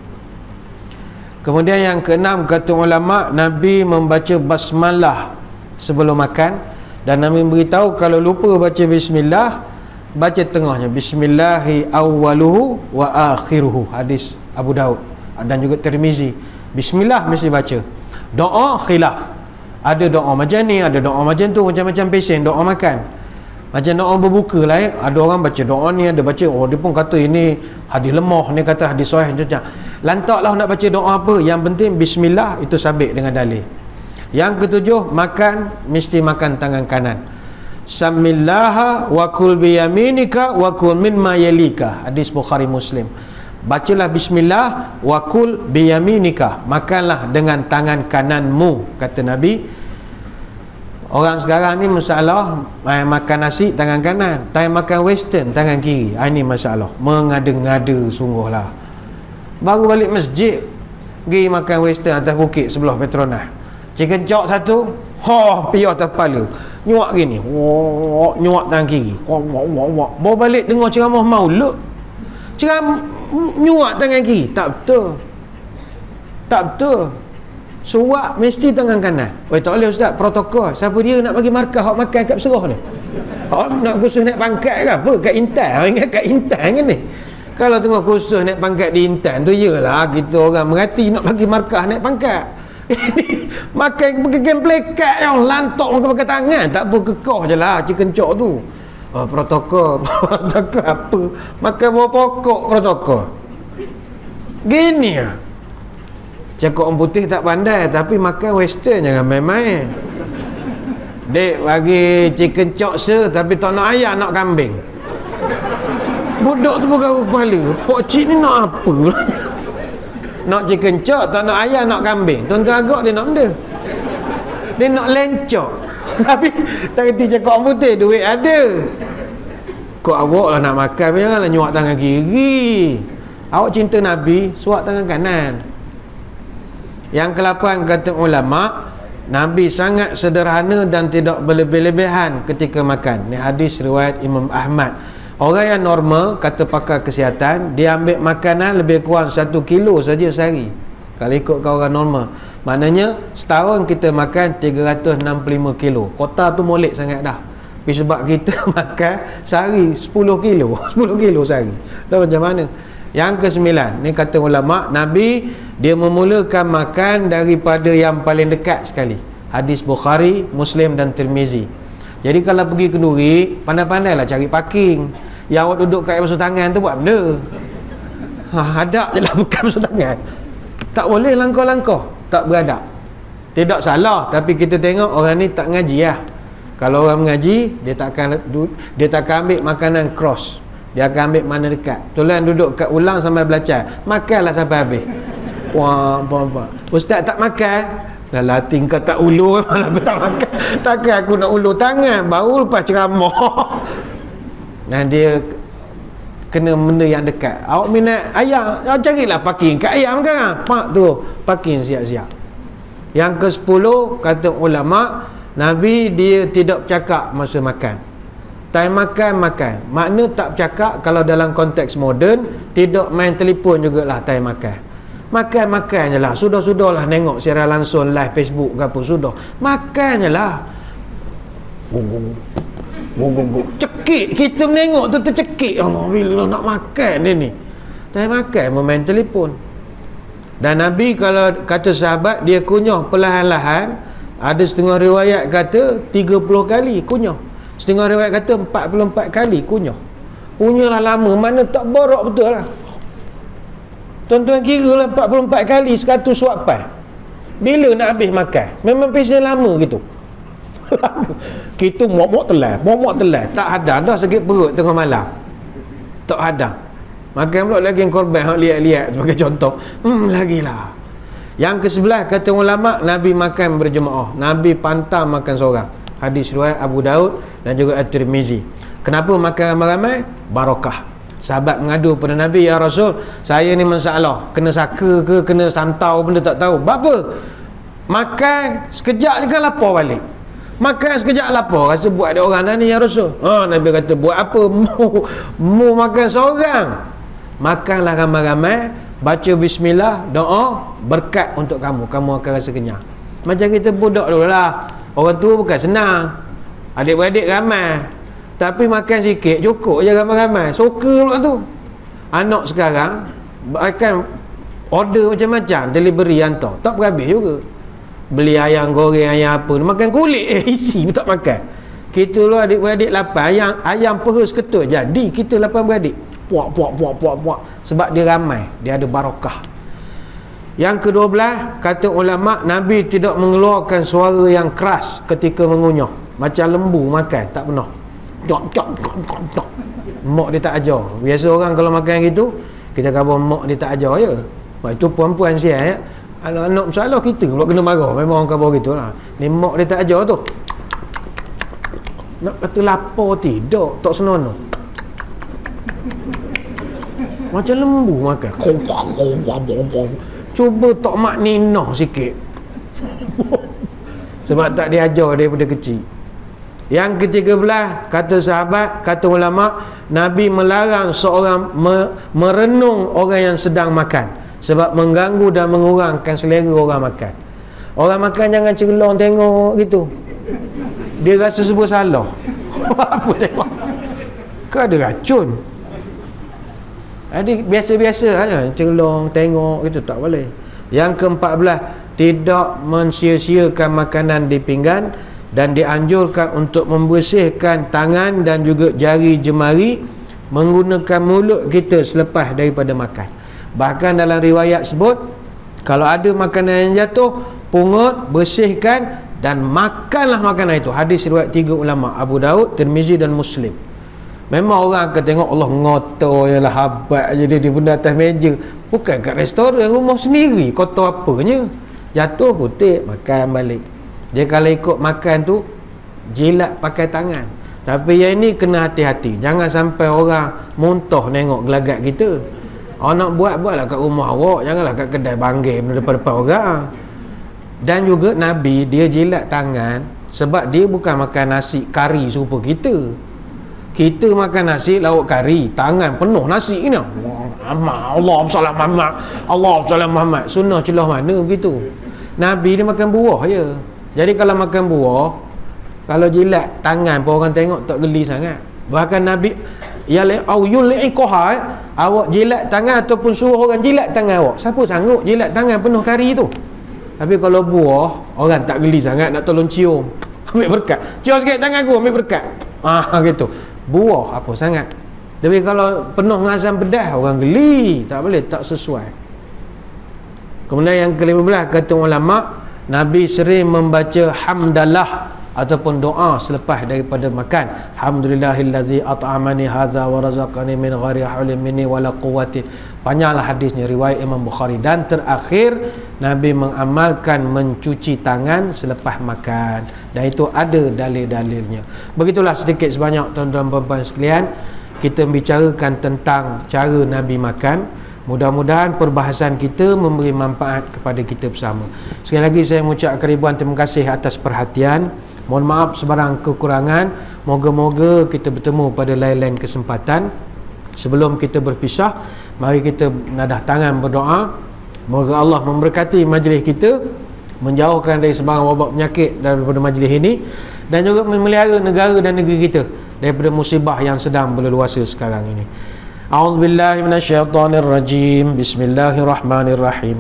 Kemudian yang keenam, kata ulama, Nabi membaca basmalah sebelum makan. Dan Nabi beritahu kalau lupa baca bismillah, baca tengahnya. Bismillahi awwaluhu wa akhiruhu. Hadis Abu Daud dan juga Tirmizi. Bismillah mesti baca. Doa khilaf. Ada doa macam ni, ada doa macam tu, macam-macam pesen doa makan. Macam doa berbuka lah ada orang baca doa ni, ada baca, oh dia pun kata ini hadis lemah, ni kata hadis sahih macam. Lantaklah nak baca doa apa, yang penting bismillah itu sabit dengan dalil. Yang ketujuh, makan mesti makan tangan kanan. Samillaha wa kul biyaminika wa kul mimma yalika. Hadis Bukhari Muslim. Bacalah bismillah wa kul biyaminika, makanlah dengan tangan kananmu, kata Nabi. Orang sekarang ni masalah makan nasi tangan kanan, makan western tangan kiri. Ini masalah. Mengada-ngada sungguhlah. Baru balik masjid, pergi makan western atas bukit sebelah Petronas. Chicken chop satu, piah atas kepala. Nyuak gini, nyuak tangan kiri. Bawa balik dengar ceramah maulud. Ceramah nyuak tangan kiri. Tak betul. Tak betul. Suap mesti tangan kanan. Tak boleh ustaz, protokol. Siapa dia nak bagi markah hak makan kat Peserah ni? Nak khusus naik pangkat ke apa? Kat Intan. Ingat kat Intan kan ni? Kalau tengok khusus naik pangkat di Intan tu, yelah kita orang merhati nak bagi markah naik pangkat. Makan pakai game plekat yang lantok pakai tangan. Tak apa, kekoh je lah chicken chop tu. Protokol. Protokol apa? Makan buah pokok protokol. Gini lah. Cakap orang putih tak pandai, tapi makan western jangan main-main. Dek bagi chicken chop tapi tak nak ayam, nak kambing. Budak tu bergaul kepala. Pok cik ni nak apa? Nak chicken chop, tak nak ayam, nak kambing. Tuan-tuan agak dia nak benda. Dia nak lencok. Tapi tak kerti cakap orang putih, duit ada. Kok awak lah nak makan, janganlah nyuak tangan kiri. Awak cinta Nabi, suak tangan kanan. Yang ke-8, kata ulama, Nabi sangat sederhana dan tidak berlebih-lebihan ketika makan. Ini hadis riwayat Imam Ahmad. Orang yang normal, kata pakar kesihatan, dia ambil makanan lebih kurang 1 kilo saja sehari. Kalau ikutkan orang normal, maknanya setahun kita makan 365 kilo. Kota tu molek sangat dah. Tapi sebab kita makan sehari 10 kilo 10 kilo sehari. Dah macam mana? Yang ke-9, ni kata ulama, Nabi dia memulakan makan daripada yang paling dekat sekali. Hadis Bukhari, Muslim dan Tirmizi. Jadi kalau pergi kenduri, pandai-pandailah cari parking. Yang awak duduk kat basuh tangan tu buat benda. Hadap je lah, bukan basuh tangan. Tak boleh langkah-langkah, tak beradab. Tidak salah, tapi kita tengok orang ni tak ngaji lah. Kalau orang mengaji, dia takkan ambil makanan cross. Dia akan ambil mana dekat. Tulan duduk kat ulang sampai belacan, makanlah sampai habis. Puan. Ustaz tak makan. Dah tingkah tak ulur, malah aku tak makan. Takkan aku nak ulur tangan baru lepas ceramah. Dan dia kena benda yang dekat. Awak minat ayam, awak carilah parking kat ayam kan. Pak tu parking siap-siap. Yang ke-10, kata ulama, Nabi dia tidak bercakap masa makan. time makan. Makna tak bercakap kalau dalam konteks moden, tidak main telefon jugalah time makan. Makan je lah. Sudah-sudahlah tengok siaran langsung live Facebook ke apa, sudah. Makan je lah. Cekik. Kita menengok tu tercekik. Allah, bila nak makan dia ni. Time makan main telefon. Dan Nabi kalau kata sahabat, dia kunyah perlahan-lahan. Ada setengah riwayat kata 30 kali kunyah. Setengah riwayat kata 44 kali kunyah. Kunyahlah lama, mana tak borok betul lah. Tuan-tuan kira lah 44 kali 100 suapan. Bila nak habis makan? Memang pesen lama gitu. Kita mok-mok telan. Tak ada dah sakit perut tengah malam. Tak ada. Makan pula lagi yang korban hak lihat-lihat sebagai contoh. Lagilah. Yang ke-11 kata ulama, Nabi makan berjemaah. Nabi pantang makan seorang. Hadis riwayat Abu Daud dan juga At-Tirmizi. Kenapa makan ramai-ramai? Barakah. Sahabat mengadu pada Nabi, ya Rasul, saya ni masalah, kena saka ke, kena santau benda tak tahu. Apa? Makan sekejap je kan lapar balik. Makan sekejap lapar, rasa buat ada orang dah ni, ya Rasul. Nabi kata, buat apa? Mu makan seorang. Makanlah ramai-ramai, baca bismillah, doa, berkat untuk kamu akan rasa kenyang. Macam kita budak dulu lah. Orang tua bukan senang, adik-beradik ramai, tapi makan sikit cukup je ramai-ramai. Suka pula tu. Anak sekarang akan order macam-macam, delivery hantar, tak berhabis juga. Beli ayam goreng, ayam apa, makan kulit isi pun tak makan. Kita lu adik-beradik 8, ayam peha seketul jadi kita 8 beradik. Puak. Sebab dia ramai, dia ada barakah. Yang ke-12, kata ulama, Nabi tidak mengeluarkan suara yang keras ketika mengunyah. Macam lembu makan, tak pernah. Cok. Mak dia tak ajar. Biasa orang kalau makan gitu, kita kata mak dia tak ajar je. Itu puan-puan siap ya. Anak-anak masalah kita pula kena marah. Memang orang kata gitu lah. Ni mak dia tak ajar tu. Nak kata lapar tidak, tak senonoh. Macam lembu makan. Cuba tak makninah sikit. Sebab tak diajar daripada kecil. Yang ke-13, kata sahabat, kata ulama, Nabi melarang seorang merenung orang yang sedang makan, sebab mengganggu dan mengurangkan selera orang makan. Orang makan jangan celong tengok gitu. Dia rasa sebut salah. Apa tengok? Kau ada racun. Jadi biasa-biasa aja, celong tengok gitu, tak boleh. Yang ke-14, tidak mensia-siakan makanan di pinggan dan dianjurkan untuk membersihkan tangan dan juga jari jemari menggunakan mulut kita selepas daripada makan. Bahkan dalam riwayat sebut, kalau ada makanan yang jatuh, pungut, bersihkan dan makanlah makanan itu. Hadis riwayat 3 ulama, Abu Daud, Tirmizi dan Muslim. Memang orang akan tengok Allah ngotor je lah, habat je dia benda atas meja. Bukan kat restoran, rumah sendiri kotor apanya. Jatuh kutip, makan balik. Dia kalau ikut makan tu, jilat pakai tangan. Tapi yang ini kena hati-hati. Jangan sampai orang muntah tengok gelagat kita. Awak nak buatlah kat rumah awak, janganlah kat kedai banggil depan-depan orang. Dan juga Nabi, dia jilat tangan sebab dia bukan makan nasi kari serupa kita. Kita makan nasi lauk kari, tangan penuh nasi ni. Allah salam Muhammad, Allah salam Muhammad. Sunnah celah mana begitu? Nabi dia makan buah je. Jadi kalau makan buah, kalau jilat tangan pun orang tengok tak geli sangat. Bahkan Nabi awak jilat tangan ataupun suruh orang jilat tangan awak. Siapa sanggup jilat tangan penuh kari tu? Tapi kalau buah, orang tak geli sangat, nak tolong cium. Ambil berkat. Cium sikit tangan aku, ambil berkat. Gitu. Buah apa sangat. Tapi kalau penuh dengan asam pedas, orang geli. Tak boleh, tak sesuai. Kemudian yang ke-15, kata ulama, Nabi sering membaca hamdalah ataupun doa selepas daripada makan. Alhamdulillahillazi at'amani haza wa razaqani min ghairi haulin minni wala quwwatin. Panjanglah hadisnya, riwayat Imam Bukhari. Dan terakhir, Nabi mengamalkan mencuci tangan selepas makan. Dan itu ada dalil-dalilnya. Begitulah sedikit sebanyak tuan-tuan puan-puan sekalian, kita membicarakan tentang cara Nabi makan. Mudah-mudahan perbahasan kita memberi manfaat kepada kita bersama. Sekali lagi saya mengucapkan ribuan terima kasih atas perhatian. Mohon maaf sebarang kekurangan. Moga-moga kita bertemu pada lain-lain kesempatan. Sebelum kita berpisah, mari kita menadah tangan berdoa. Moga Allah memberkati majlis kita, menjauhkan dari sebarang wabak penyakit daripada majlis ini, dan juga memelihara negara dan negeri kita daripada musibah yang sedang berleluasa sekarang ini. A'udzubillahi minasyaitonirrajim. Bismillahirrahmanirrahim.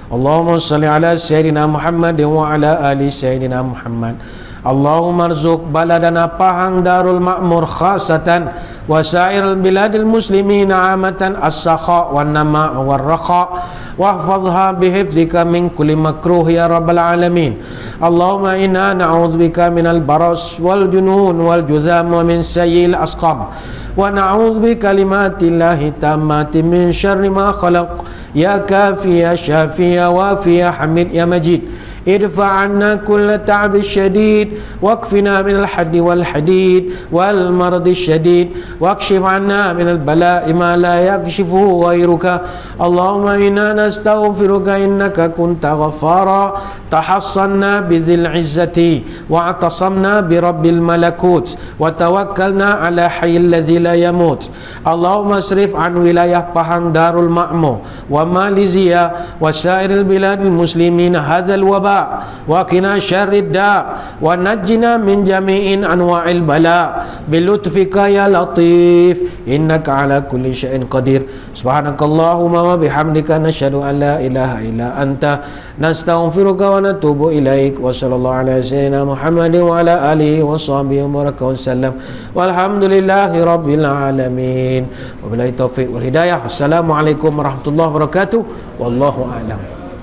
Allahumma salli ala Sayyidina Muhammad wa ala ali Sayyidina Muhammad. Allahumma arzuq baladana Pahang Darul Ma'mur khasatan wa sa'iril biladil muslimin amatan as-sakha wan nama' war raqa wahfazha bihifzika min kulli makruh ya rabbal alamin. Allahumma inna na'udzubika minal baras wal junun wal juzam wa min sayyi'il asqam wa na'udzu bi kalimatillahi tammati min syarri ma khalaq ya kafi ya syafi ya wafi ya hamid ya majid. Idfa' anna kulla ta'bi syadid wakfina minal haddi wal hadid wal maradi syadid wakshif anna minal bala'i ma la yakshifuhu ghairuka. Allahumma inna nastaghfiruka innaka kunta ghaffara tahassanna bizil izzati wa atasamna bi rabbil malakut wa tawakkalna ala hayyil ladzi la yamut. Allahumma asrif an wilayah Pahang Darul Ma'mur wa Malaysia wa sairil biladil muslimin hadzal waba wa qina syarrid da wa najjina min jami'in anwa'il bala bi lutfika ya latif innaka ala kulli syai'in qadir. Subhanakallahumma wa bihamdika nashhadu an la ilaha illa anta nastaghfiruka wa natubu ilaik. Wa sallallahu ala sayyidina Muhammadin wa ala alihi wa sahbihi wa baraka wa sallam walhamdulillahi rabbil alamin. Wabillahi taufiq wal hidayah. Assalamualaikum warahmatullahi wabarakatuh. Wallahu a'lam.